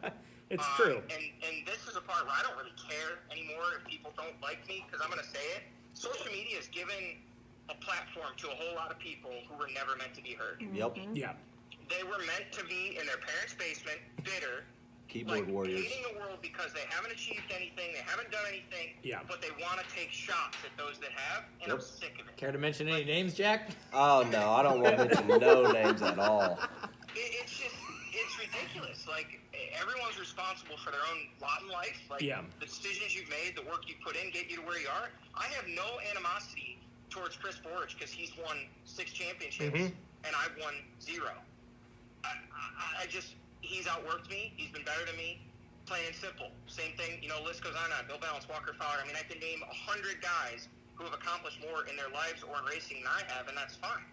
It's true. And this is a part where I don't really care anymore if people don't like me, because I'm going to say it. Social media has given a platform to a whole lot of people who were never meant to be heard. Yep. Yeah. They were meant to be in their parents' basement, bitter, keyboard warriors, hating the world because they haven't achieved anything, they haven't done anything, but they want to take shots at those that have, and I'm sick of it. Care to mention any names, Jack? Oh no, I don't want to mention no names at all. It's ridiculous. Like, everyone's responsible for their own lot in life. Like, the decisions you've made, the work you put in, get you to where you are. I have no animosity towards Chris Borich because he's won 6 championships and I've won 0. I just, he's outworked me. He's been better than me. Plain and simple. Same thing, list goes on. Bill Balance, Walker Fowler. I mean, I can name 100 guys who have accomplished more in their lives or in racing than I have, and that's fine.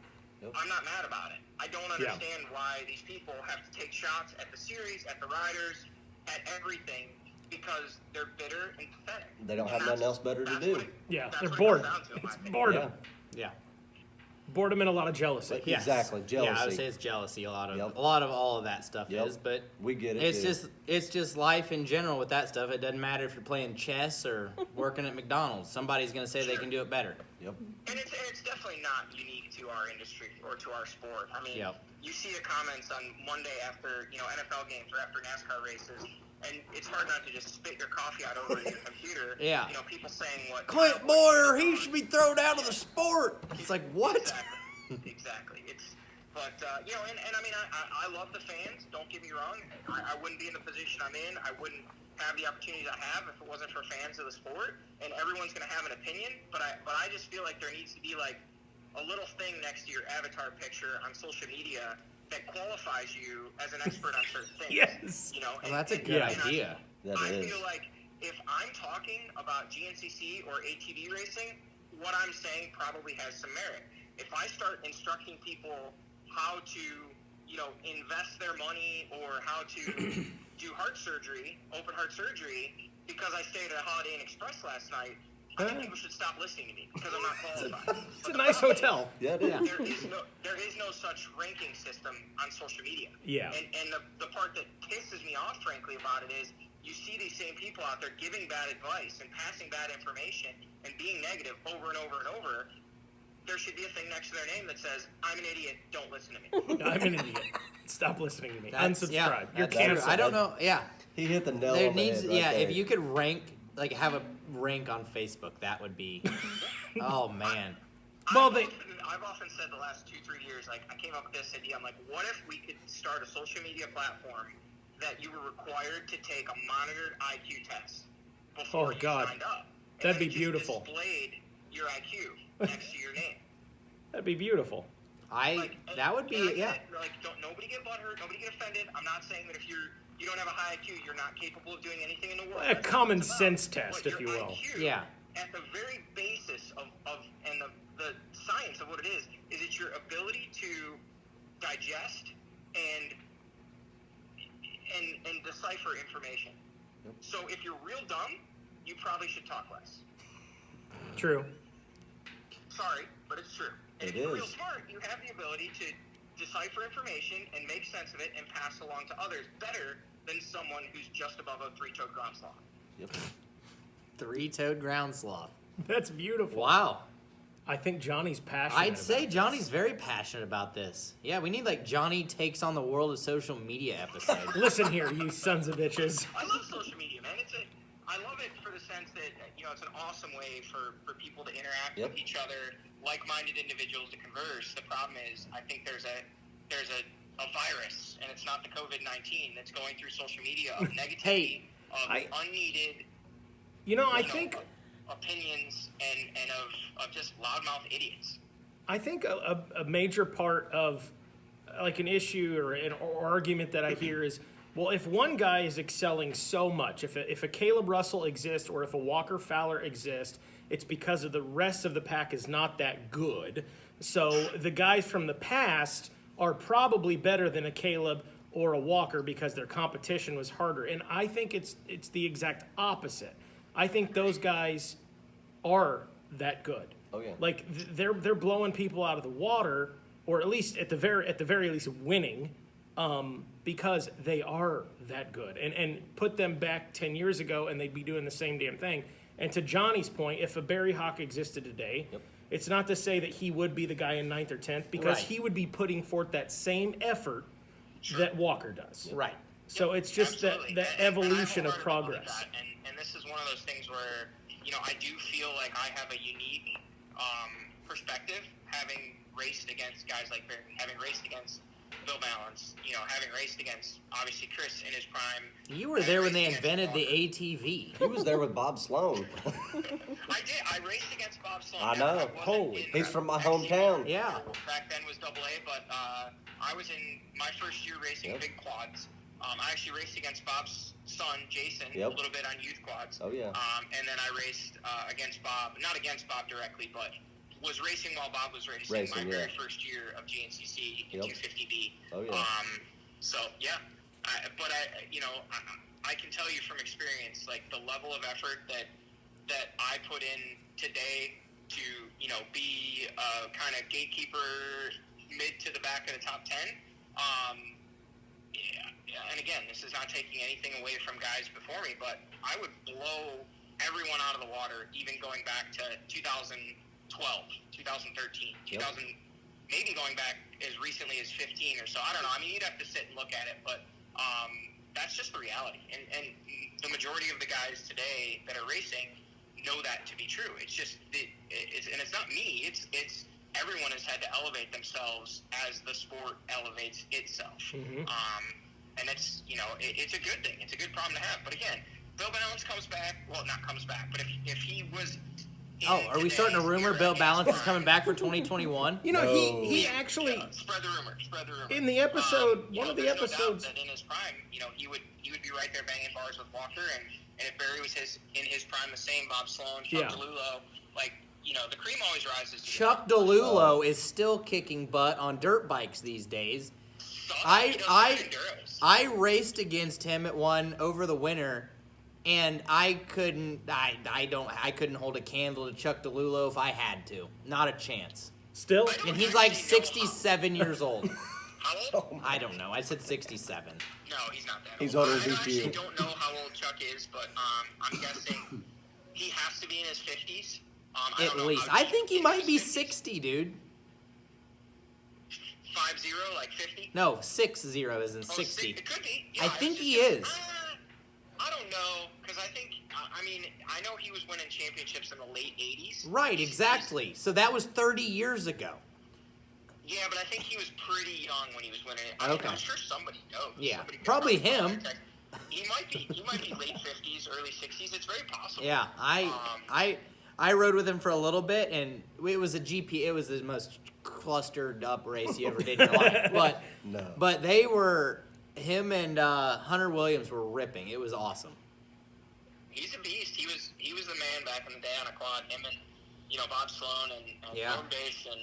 I'm not mad about it. I don't understand why these people have to take shots at the series, at the riders, at everything, because they're bitter and pathetic. They don't have nothing else better to do. They're bored. It's boredom. Yeah. Boredom and a lot of jealousy. Exactly, jealousy. Yeah, I would say it's jealousy. A lot of all of that stuff is, but we get it. It's just life in general with that stuff. It doesn't matter if you're playing chess or working at McDonald's. Somebody's going to say they can do it better. Yep. And it's definitely not unique to our industry or to our sport. I mean, you see the comments on Monday after NFL games or after NASCAR races. And it's hard not to just spit your coffee out over your computer. People saying what Clint Boyer, he should be thrown out of the sport. It's like, what? Exactly. But I mean, I love the fans. Don't get me wrong. I wouldn't be in the position I'm in. I wouldn't have the opportunities I have if it wasn't for fans of the sport. And everyone's going to have an opinion. But I just feel like there needs to be like a little thing next to your avatar picture on social media that qualifies you as an expert on certain things. Yes. And that's a good idea. I feel like if I'm talking about GNCC or ATV racing, what I'm saying probably has some merit. If I start instructing people how to, invest their money or how to do heart surgery, open heart surgery, because I stayed at a Holiday Inn Express last night, I think people should stop listening to me because I'm not qualified. It's a nice hotel. Yeah, it is. There is no such ranking system on social media. Yeah. And the part that pisses me off, frankly, about it is you see these same people out there giving bad advice and passing bad information and being negative over and over and over. There should be a thing next to their name that says, "I'm an idiot. Don't listen to me." I'm an idiot. Stop listening to me. Unsubscribe. You're That's canceled. I don't know. Yeah. He hit the nail There on the needs. head right Yeah. there. If you could rank, like have a rank on Facebook, that would be. Oh man. Well, I've often said the last 2-3 years, like I came up with this idea. I'm like, what if we could start a social media platform that you were required to take a monitored IQ test before you signed up? That'd be beautiful. Displayed your IQ next to your name. That'd be beautiful. That would be Nobody get butthurt, nobody get offended. I'm not saying that if you don't have a high IQ, you're not capable of doing anything in the world. A common sense test, if you will. IQ Yeah. at the very basis of and the science of what it is it's your ability to digest and decipher information. Yep. So if you're real dumb, you probably should talk less. True. Sorry, but it's true. And if It you're is. real smart, you have the ability to decipher information and make sense of it and pass along to others better than someone who's just above a three-toed ground sloth. Yep. Three-toed ground sloth. That's beautiful. Wow. I think Johnny's passionate. I'd say about Johnny's this. very passionate about this. Yeah, we need like Johnny takes on the world of social media episode. Listen here, you sons of bitches. I love social media, man. I love it for the sense that it's an awesome way for people to interact Yep. with each other, like-minded individuals to converse. The problem is, I think there's a virus, and it's not the COVID-19 that's going through social media of negativity, unneeded. I think opinions and of just loudmouth idiots. I think a major part of like an issue or an argument that I hear is, well, if one guy is excelling so much, if a Caleb Russell exists or if a Walker Fowler exists, it's because of the rest of the pack is not that good. So the guys from the past are probably better than a Caleb or a Walker because their competition was harder. And I think it's the exact opposite. I think those guys are that good. Oh yeah. Like they're blowing people out of the water, or at least at the very least winning, because they are that good. And put them back 10 years ago, and they'd be doing the same damn thing. And to Johnny's point, if a Barry Hawk existed today, Yep. it's not to say that he would be the guy in 9th or 10th, because Right. he would be putting forth that same effort that Walker does. Right. So it's just Absolutely. that And I evolution of wholeheartedly believe progress. that. And this is one of those things where, I do feel like I have a unique perspective, having raced against guys like Barry, having raced against Bill Balance, having raced against, obviously, Chris in his prime. You were there when they Racing against invented the Walker. ATV. He was there with Bob Sloan. I did. I raced against Bob Sloan. I know. wasn't Holy. in He's from my XCV. hometown. Yeah. Back then was AA, but I was in my first year racing Yep. big quads. I actually raced against Bob's son, Jason, Yep. a little bit on youth quads. Oh yeah. And then I raced against Bob, not against Bob directly, but was racing while Bob was racing. Racing, my very yeah. first year of GNCC in Yep. 250B. Oh yeah. So yeah, I can tell you from experience, like the level of effort that I put in today to be a kind of gatekeeper mid to the back of the top 10. And again, this is not taking anything away from guys before me, but I would blow everyone out of the water, even going back to 2012, 2013, Yep. 2000, maybe going back as recently as 15 or so. I don't know. I mean, you'd have to sit and look at it, but that's just the reality. And the majority of the guys today that are racing know that to be true. It's just, and it's not me. It's everyone has had to elevate themselves as the sport elevates itself. Mhm. And it's, it's a good thing. It's a good problem to have. But again, Bill Balance comes back. Well, not comes back, but if he was. Oh, are we starting a rumor Bill Balance is coming back for 2021? He No. actually Spread the rumor. Spread the rumor. in the episode, one of the there's no doubt episodes. that in his prime, he would be right there banging bars with Walker, and if Barry was in his prime, the same. Bob Sloan, Chuck Yeah. DeLulo, the cream always rises. To Chuck the top. DeLulo is still kicking butt on dirt bikes these days. He does enduros. I raced against him at one over the winter, and I couldn't hold a candle to Chuck DeLulo if I had to. Not a chance. Still, And he's like 67 years old. How old? I don't know. I said 67. No, he's not that old. He's older I than actually you. don't know how old Chuck is, but I'm guessing he has to be in his 50s. I At don't know least. how I deep think he in might his be 50s. 60, dude. 50, like 50? No, 60 is in Oh, 60. It could be. I Yeah, think was he just- is. I don't know, because I know he was winning championships in the late 80s. Right, exactly. So that was 30 years ago. Yeah, but I think he was pretty young when he was winning it. Okay. I'm sure somebody knows. Yeah, Somebody could probably probably him. check. He might be late 50s, early 60s. It's very possible. Yeah, I rode with him for a little bit, and it was a GP. It was the most clustered up race you ever did in your life. No. But they were, him and Hunter Williams were ripping. It was awesome. he's a beast. He was the man back in the day on a quad. Him and Bob Sloan and Norm Bass and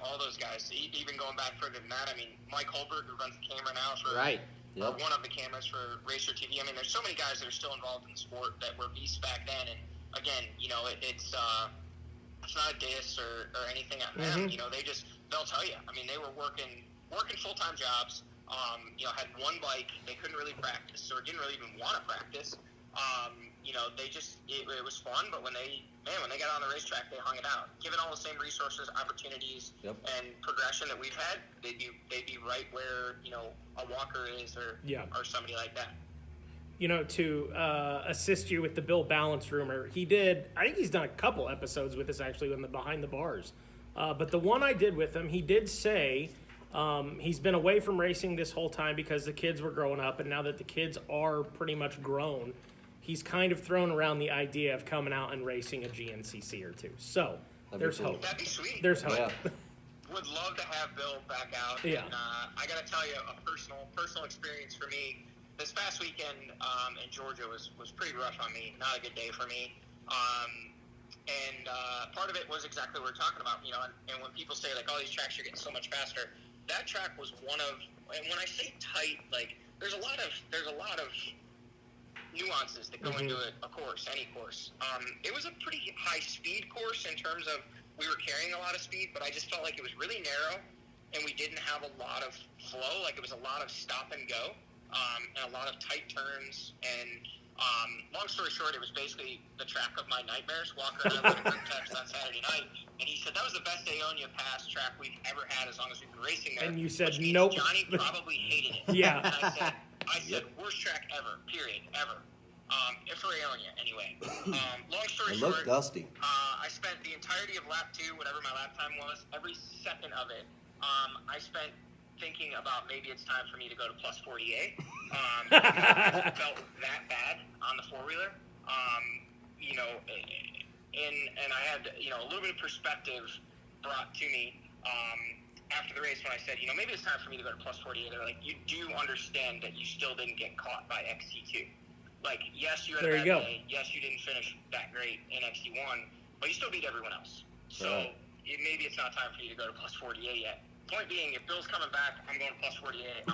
all those guys. Even going back further than that, I mean, Mike Holberg, who runs the camera now for one of the cameras for Racer TV. I mean, there's so many guys that are still involved in the sport that were beasts back then. And again, it's not a diss or anything at them. They'll tell you. I mean, they were working full-time jobs. Had one bike. They couldn't really practice or didn't really even want to practice. It was fun, but when they got on the racetrack, they hung it out. Given all the same resources, opportunities, and progression that we've had, they'd be right where a Walker is or somebody like that. To assist you with the Bill Balance rumor, I think he's done a couple episodes with us actually in the Behind the Bars. But the one I did with him, he did say he's been away from racing this whole time because the kids were growing up, and now that the kids are pretty much grown, he's kind of thrown around the idea of coming out and racing a GNCC or two. So there's hope. That'd be sweet. There's hope. Yeah. Would love to have Bill back out. Yeah. And, I got to tell you, a personal experience for me. This past weekend in Georgia was pretty rough on me. Not a good day for me. And part of it was exactly what we're talking about. And when people say like, "Oh, these tracks are getting so much faster," that track was one of. And when I say tight, like there's a lot of nuances that go into a course, any course. It was a pretty high speed course in terms of we were carrying a lot of speed, but I just felt like it was really narrow and we didn't have a lot of flow. Like it was a lot of stop and go, and a lot of tight turns. And long story short, it was basically the track of my nightmares. Walker and I went to group text on Saturday night, and he said that was the best Aonia Pass track we've ever had as long as we've been racing there. And you said, which means nope. Johnny probably hated it. Yeah. And I said worst track ever, period, ever. For Aonia, anyway. Long story It short, looked dusty. I spent the entirety of lap 2, whatever my lap time was, every second of it, I spent thinking about maybe it's time for me to go to plus 48. It felt that bad on the four-wheeler. And I had, a little bit of perspective brought to me after the race when I said, maybe it's time for me to go to plus 48. They're like, you do understand that you still didn't get caught by XT2. Like, yes, you had a bad day. Yes, you didn't finish that great in XT1, but you still beat everyone else. So maybe it's not time for you to go to plus 48 yet. Point being, if Bill's coming back, I'm going to plus 48.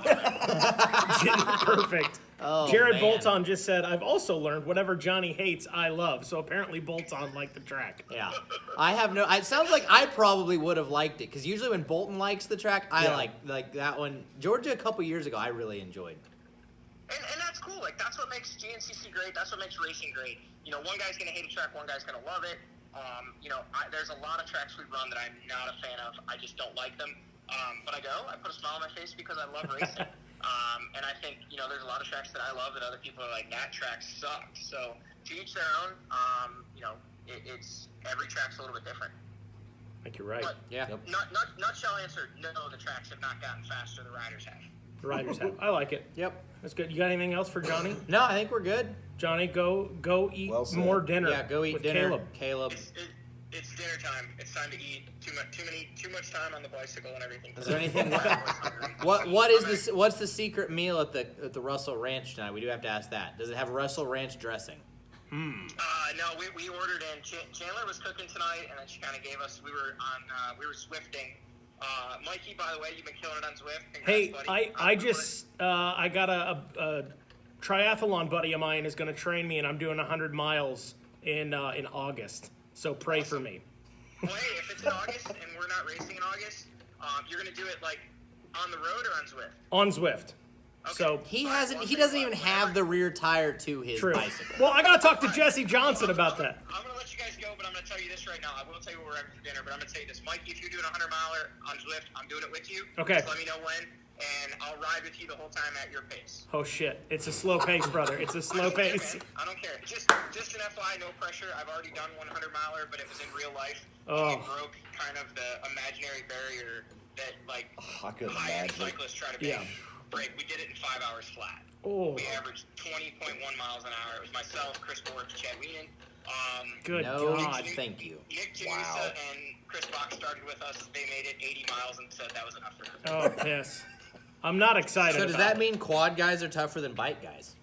Perfect. Oh, Jared man. Bolton just said, I've also learned whatever Johnny hates, I love. So apparently Bolton liked the track. Yeah. It sounds like I probably would have liked it, because usually when Bolton likes the track, I like that one. Georgia a couple years ago, I really enjoyed. And that's cool. Like, that's what makes GNCC great. That's what makes racing great. One guy's going to hate a track, one guy's going to love it. There's a lot of tracks we run that I'm not a fan of. I just don't like them. But I put a smile on my face because I love racing. And I think, there's a lot of tracks that I love that other people are like, that track sucked. So to each their own, it's every track's a little bit different. I think you're right. But nutshell answer, no, the tracks have not gotten faster, the riders have. The riders have. I like it. Yep. That's good. You got anything else for Johnny? No, I think we're good. Johnny, go eat Well said. more dinner. Yeah, go eat with dinner. Caleb. It's dinner time. It's time to eat. Too much time on the bicycle and everything. Is there anything? What's the secret meal at the Russell Ranch tonight? We do have to ask that. Does it have Russell Ranch dressing? No, we ordered in. Chandler was cooking tonight, and then she kind of gave us. We were Zwifting. Mikey, by the way, you've been killing it on Zwift. Congrats, Hey, buddy. I got a triathlon buddy of mine is going to train me, and I'm doing 100 miles in August. So pray for me. Well, hey, if it's in August and we're not racing in August, you're going to do it like on the road or on Zwift? On Zwift. Okay. So He doesn't even have the rear tire to his true. bicycle. Well, I got to talk to Jesse Johnson about that. I'm going to let you guys go, but I'm going to tell you this right now. I will tell you what we're having for dinner, but I'm going to tell you this. Mikey, if you're doing a 100-miler on Zwift, I'm doing it with you. Okay. Just let me know when, and I'll ride with you the whole time at your pace. Oh, shit. It's a slow pace, brother. It's a slow pace. I don't care. Just an FYI, no pressure. I've already done 100-miler, but it was in real life. Oh. It broke kind of the imaginary barrier that, like, I couldn't high-end imagine. cyclists try to break. We did it in 5 hours flat. Oh. We averaged 20.1 miles an hour. It was myself, Chris Borg, Chad Weenan. Good No, God. thank you. Nick Janusa Wow. and Chris Box started with us. They made it 80 miles and said that was enough for them. Oh, piss. I'm not excited So does about that it. mean quad guys are tougher than bike guys?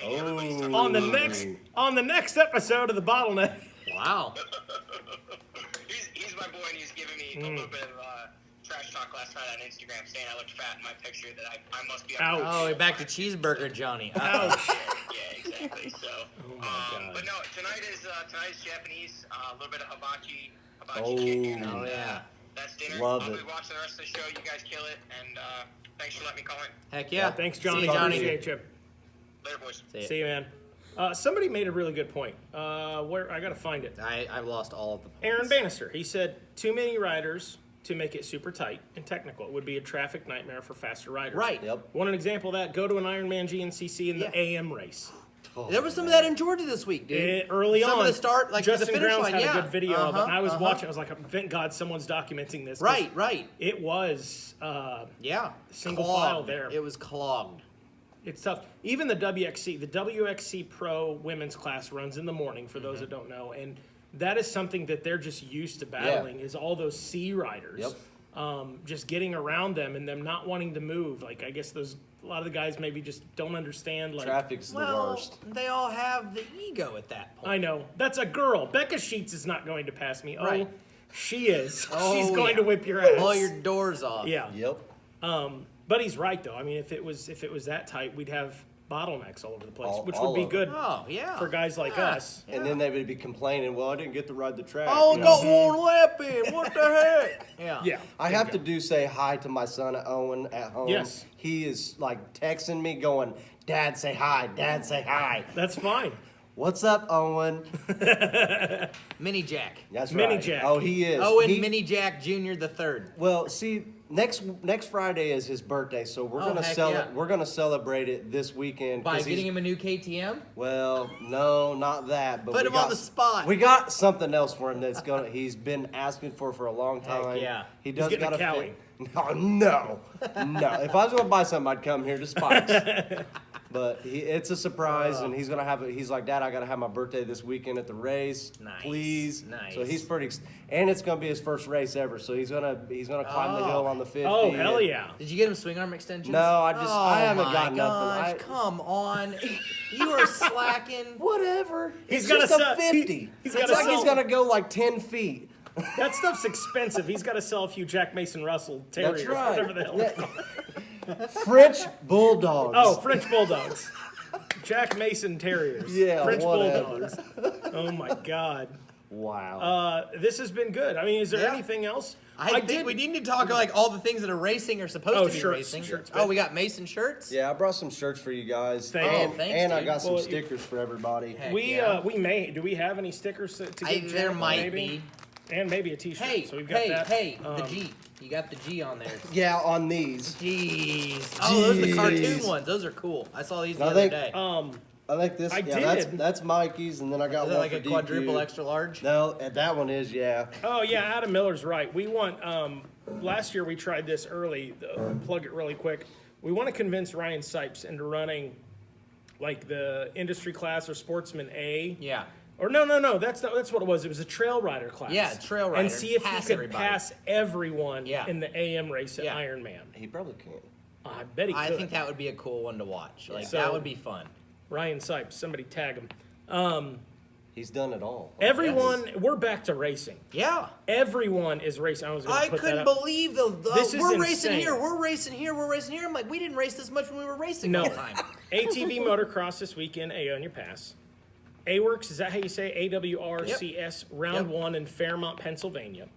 I mean, everybody's talking on the next episode of the Bottleneck. Wow. he's my boy, and he's giving me a little bit of trash talk last night on Instagram, saying I looked fat in my picture, that I must be. Ouch. Oh, we're back to cheeseburger, Johnny. Ouch. Yeah, exactly. So, but no, tonight is Japanese. A little bit of hibachi chicken. Oh yeah. That's dinner. Love I'll it. be watching the rest of the show. You guys kill it, and thanks for letting me call in. Heck yeah. Thanks, Johnny. See you, Johnny. Appreciate you. Later, boys. See you, man. Somebody made a really good point. Where I gotta find it. I've lost all of the points. Aaron Bannister. He said too many riders to make it super tight and technical. It would be a traffic nightmare for faster riders. Right. Yep. Want an example of that? Go to an Ironman GNCC in the AM race. There was some of that in Georgia this week, dude. Early some on, of the start, like Justin the finish Grounds line, had yeah. a good video of it, and I was watching. I was like, thank God someone's documenting this. 'cause Right. It was Yeah. single Clogged. file there. It was clogged. It's tough. Even the WXC Pro women's class runs in the morning, for those that don't know, and that is something that they're just used to battling, is all those C riders. Yep. Just getting around them and them not wanting to move. Like, I guess a lot of the guys maybe just don't understand. Like, Traffic's the worst. They all have the ego at that point. I know. That's a girl. Becca Sheets is not going to pass me. Oh, Right. she is. Oh, She's going yeah. to whip your ass. Blow your doors off. Yeah. Yep. But he's right, though. I mean, if it was that tight, we'd have bottlenecks all over the place, which all would be over. good Oh, yeah. for guys like us. And then they would be complaining, well, I didn't get to ride the track. Oh, you know? got one lap in. What the heck? Yeah. Yeah. I have to say hi to my son Owen at home. Yes. He is like texting me going, Dad, say hi. Dad, say hi. That's fine. What's up, Owen? Mini Jack. That's Mini right. Jack. Oh, he is. Owen He- Mini Jack Jr. the third. Well, see, next Friday is his birthday, so we're gonna heck celebrate. yeah. We're gonna celebrate it this weekend. By 'cause getting he's- him a new KTM? Well, no, not that. But Put we him on got- the spot. We got something else for him that's gonna. He's been asking for a long time. yeah. He does getting got a a Cowie. No. If I was gonna buy something, I'd come here to Spikes. But it's a surprise, and he's gonna have it. He's like, Dad, I gotta have my birthday this weekend at the race, Nice, please. nice. So he's pretty, and it's gonna be his first race ever. So he's gonna climb the hill on the 50. Oh, hell and- yeah. Did you get him swing arm extensions? No, I haven't my got gosh, nothing. Come on. You are slacking. Whatever. He's It's gotta just a sell- 50. he's It's gotta like he's sell- gonna go like 10 feet. That stuff's expensive. He's got to sell a few Jack Mason Russell Terriers, That's right. whatever the hell it's Yeah. called. French bulldogs. Oh, French Bulldogs. Jack Mason Terriers. Yeah, French whatever. Bulldogs. Oh, my God. Wow. This has been good. I mean, is there Yeah. anything else? I think we need to talk like all the things that are racing are supposed to be shirts, racing. shirts, Oh, we got Mason shirts? Yeah, I brought some shirts for you guys. Thank and, you. Thanks, and I dude. got some Well, stickers for everybody. Heck We yeah. we may. Do we have any stickers to give There Jack, might maybe? be. And maybe a T-shirt. Hey, so we've got that. the G. You got the G on there. Yeah, on these. Jeez. Oh, those are the cartoon Jeez. ones. Those are cool. I saw these the I other think- day. I think this. I yeah, did. That's Mikey's, and then I got Is one that like for a DQ. quadruple extra large? No, and that one is, yeah. Oh yeah, Adam Miller's right. We want. Last year we tried this early. Plug it really quick. We want to convince Ryan Sipes into running, like the industry class or Sportsman A. Yeah. Or no. That's what it was. It was a trail rider class. Yeah, trail rider. And see if he Pass could everybody. pass everyone Yeah. in the AM race at Yeah. Ironman. He probably can. I bet he could. I think that would be a cool one to watch. Like So- that would be fun. Ryan Sipes. Somebody tag him. He's done it all. Everyone, we're back to racing. Yeah. Everyone is racing. I was going I to put couldn't that up. believe This is we're insane. racing here, we're racing here, we're racing here. I'm like, we didn't race this much when we were racing all the time. ATV motocross this weekend, Aonia Pass. AWorks, is that how you say it? AWRCS, round Yep. 1 in Fairmont, Pennsylvania.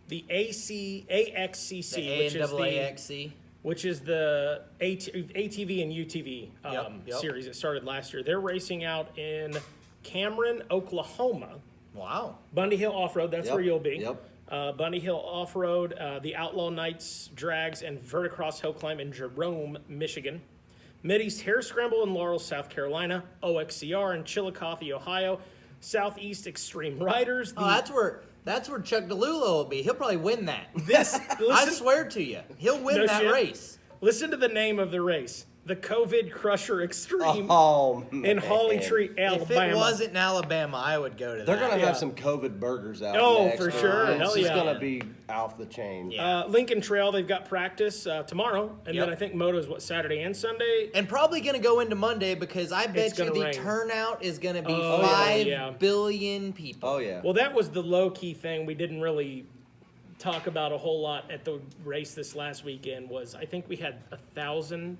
The AXCC, AXC. which is the ATV and UTV Yep. series that started last year. They're racing out in Cameron, Oklahoma. Wow. Bundy Hill Off-Road, that's Yep, where you'll be. yep. Bundy Hill Off-Road, the Outlaw Nights Drags, and Verticross Hill Climb in Jerome, Michigan. Mideast Hare Scramble in Laurel, South Carolina. OXCR in Chillicothe, Ohio. Southeast Extreme Riders. Oh, that's where Chuck DeLulo will be. He'll probably win that. This, I listen, swear to you, he'll win No that shit. race. listen to the name of the race. the COVID Crusher Extreme Oh, in Holly Tree, Alabama. If it wasn't in Alabama, I would go to They're that. gonna have some COVID burgers out. Oh, next. for sure. It's Hell just yeah. gonna be off the chain. Yeah. Lincoln Trail, they've got practice tomorrow, and Yep. then I think Moto's Saturday and Sunday. And probably going to go into Monday because I bet It's you gonna the rain. turnout is going to be Oh, five yeah. billion people. Oh yeah. Well, that was the low key thing we didn't really talk about a whole lot at the race this last weekend. Was I think we had 1,000+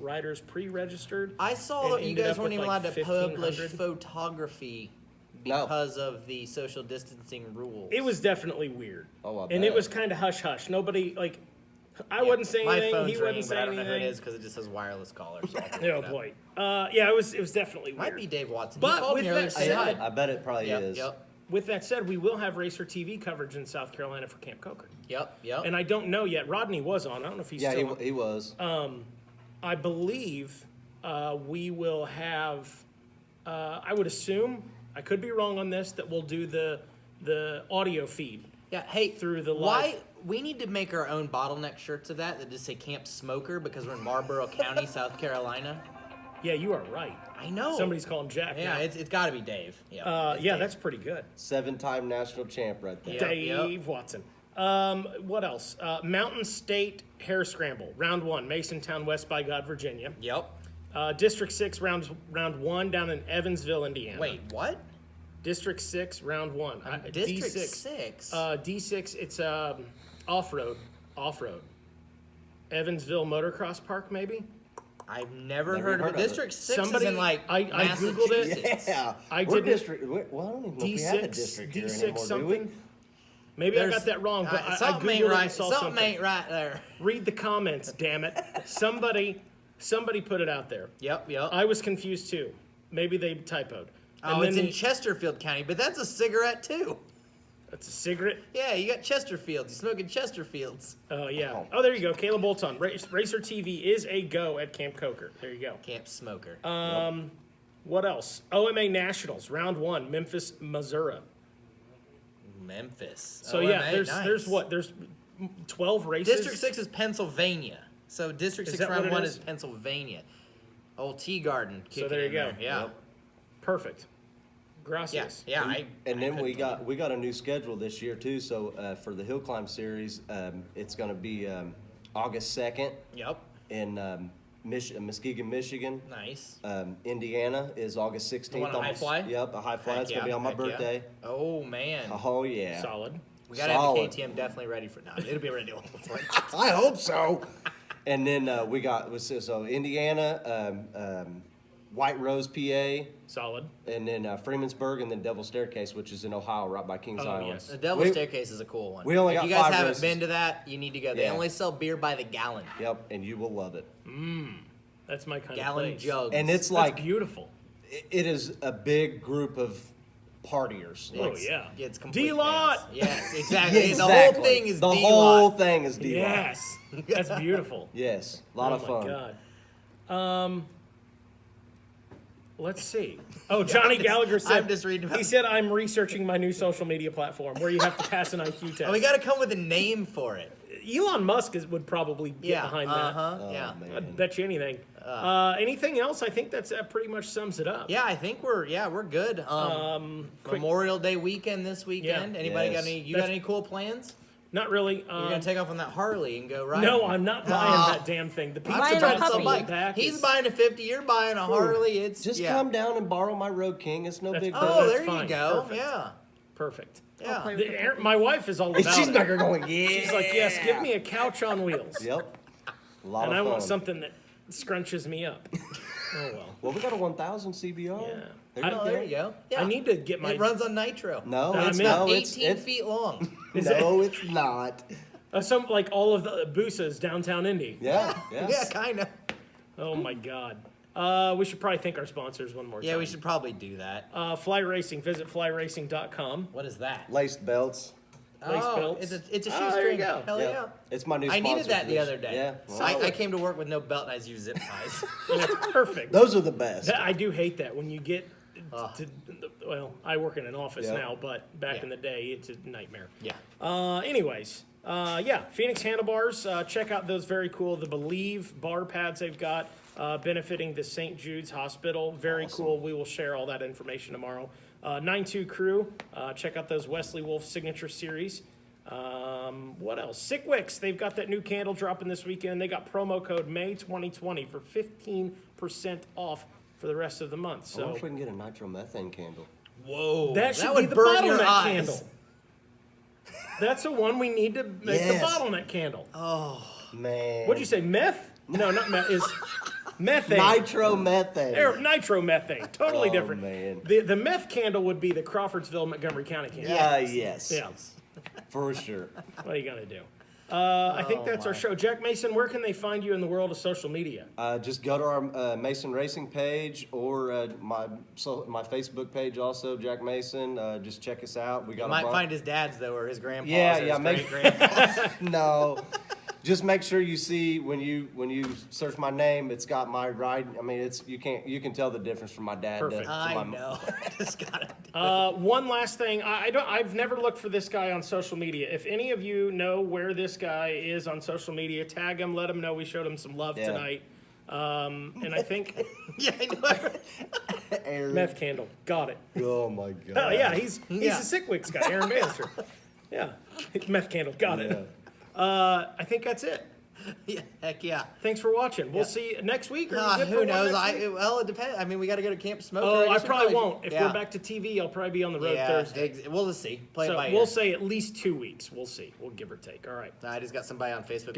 riders pre-registered. I saw and that you ended guys up weren't with, even like, allowed to publish 1,500. photography No. because of the social distancing rules. It was definitely weird. Oh, I and it bet. was kind of hush hush. Nobody like. I Yeah, wasn't saying my anything. phone's He wasn't ringing, but I saying don't know who it anything. is because it just says wireless caller. So I'll pick Oh it up. boy. Yeah, it was definitely weird. Might be Dave Watson. But he called with me earlier that to say said- hi. I bet it probably Yep, is. yep, With that said, we will have Racer TV coverage in South Carolina for Camp Coker. yep. And I don't know yet. Rodney was on. I don't know if he's Yeah, still on. he was. I believe we will have. I would assume, I could be wrong on this, that we'll do the audio feed. Yeah, hey, Through the why live- we need to make our own bottleneck shirts of that just say Camp Smoker because we're in Marlboro County, South Carolina. Yeah, you are right. I know. Somebody's calling Jack. Yeah, now. it's got to be Dave. Yeah, it's Yeah, Dave. that's pretty good. 7-time national champ right there. Yeah. Dave Watson. What else? Mountain State Hare Scramble, round 1, Masontown, West by God, Virginia. Yep. District 6, round 1 down in Evansville, Indiana. Wait, what? District 6, round 1. District D6. 6. D6, it's off-road. Evansville Motocross Park, maybe? I've never Never heard of heard it. of it. District 6 Somebody- is in like I Googled it. Massachusetts. Yeah. I We're didn't- district. Well, I don't even know if we have a D6, district here D6 anymore, do something. we? Maybe I There's- got that wrong, but I something Googled ain't it and right. saw Something something. ain't right there. Read the comments, damn it. Somebody put it out there. Yep. I was confused too. Maybe they typoed. Oh, And it's then in Chesterfield County, but that's a cigarette too. That's a cigarette. Yeah, you got Chesterfields. You're smoking Chesterfields. Oh, yeah. Oh, there you go. Caleb Bolton. Racer TV is a go at Camp Coker. There you go. Camp Smoker. What else? OMA Nationals, round 1, Memphis, Missouri. Memphis. So, OMA, yeah, nice. there's 12 races. District 6 is Pennsylvania. So District Is 6 that round what it 1 is? is Pennsylvania. Old Tea Garden. So there you go. Yeah. Yep. Perfect. Gracias. Yeah. And then we got a new schedule this year too. So for the Hill Climb Series, it's going to be August 2nd Yep. in Muskegon, Michigan. Nice. Indiana is August 16th. one on High Fly? Yep, a high fly. Heck It's going to yeah, be on my heck yeah. birthday. Oh, man. Oh yeah. Solid. We got to have the Solid. KTM definitely ready for now. It'll be ready before it. I hope so. And then we got so Indiana, White Rose, PA, Solid. and then Freemansburg, and then Devil's Staircase, which is in Ohio, right by Kings Oh, Island. yes. The Devil's We- Staircase is a cool one. we only if got you guys 5 haven't races. been to that, you need to go. They Yeah. only sell beer by the gallon. Yep, and you will love it. That's my kind Gallon of place. jugs. And it's That's like beautiful. it is a big group of partiers. Oh, Like, yeah. It's complete D-Lot! chaos. Yes, exactly. Exactly. The whole thing is the D-Lot. whole thing is D-Lot. Yes. That's beautiful. Yes, a lot of Oh, fun. my God. Let's see. Oh, Johnny Gallagher said, I'm just reading about- he said, I'm researching my new social media platform where you have to pass an IQ test. And we got to come with a name for it. Elon Musk would probably get Yeah. behind that. Oh, Yeah. man. I'd bet you anything. Anything else? I think that pretty much sums it up. Yeah, I think we're good. Quick- Memorial Day weekend this weekend. Yeah. Anybody Yes. got any? You That's- got any cool plans? Not really. You're gonna take off on that Harley and go right? no, I'm not buying that damn thing. The pizza Buying a box puppy. on the back He's is- buying a 50. You're buying a Harley. It's Just yeah. come down and borrow my Road King. It's no big deal. Oh, That's there fine. you go. Perfect. Yeah, perfect. yeah. play My wife is all about She's it. back there going, yeah. She's like, yes, give me a couch on wheels. Yep. A lot And of I fun. want something that scrunches me up. Oh, well. Well, we got a 1000 CBR. Yeah. Oh, there you go. Yeah. I need to get my... It runs on nitro. No, I'm it's in. no, 18 it's feet long. no, it's not. Some, like all of the Boosas downtown Indy. Yeah, Yeah, yes. kind of. Oh, my God. We should probably thank our sponsors one more time. Yeah, we should probably do that. Fly Racing. Visit flyracing.com. What is that? Laced belts. Lace Oh, belts. it's a Oh, shoestring. there you go. Hell yeah. It's my new I sponsor needed that for the this. other day. Yeah. So well, I came to work with no belt and I used zip ties. And it's perfect. those are the best. I do hate that when you get to, well, I work in an office Yeah. now, but back Yeah. in the day, it's a nightmare. yeah. Anyways, Yeah, Phoenix Handlebars. Check out those very cool, the Believe bar pads they've got benefiting the St. Jude's Hospital. Very cool. We will share all that information tomorrow. 9-2 Crew. Check out those Wesley Wolf Signature Series. What else? Sickwicks. They've got that new candle dropping this weekend. They got promo code May 2020 for 15% off for the rest of the month. I wonder So if we can get a nitromethane candle. Whoa, that should be would the burn your bottleneck eyes. candle. That's the one we need to make Yes. the bottleneck candle. Man. What'd you say? Meth? No, not meth. Is methane. Nitromethane. Nitromethane. Totally Oh, different. man. The meth candle would be the Crawfordsville Montgomery County candle. Yes. Yeah. For sure. What are you gonna do? I think that's our show. Jack Mason, where can they find you in the world of social media? Just go to our Mason Racing page or my Facebook page also, Jack Mason. Just check us out. We got You might find his dad's though, or his grandpa's. Yeah, or yeah, his great-grandpa's. No. Just make sure you see when you search my name, it's got my ride. I mean, you can tell the difference from my dad. Perfect. To I my know. I just gotta. One last thing. I've never looked for this guy on social media. If any of you know where this guy is on social media, tag him. Let him know we showed him some love tonight. And I think Yeah, I know. Aaron. meth candle. Got it. Oh my god. Oh yeah, he's Yeah. a Sickwicks guy, Aaron Bannister. Yeah, meth candle. Got it. I think that's it. Yeah, heck yeah. Thanks for watching. We'll see you next week. Or you good for Who one knows? next week? Well, it depends. I mean, we got to go to Camp Smoke. Oh, I probably won't. If we're back to TV, I'll probably be on the road Thursday. We'll just see. Play it So by we'll ear. say at least 2 weeks. We'll see. We'll give or take. All right. I just got somebody on Facebook.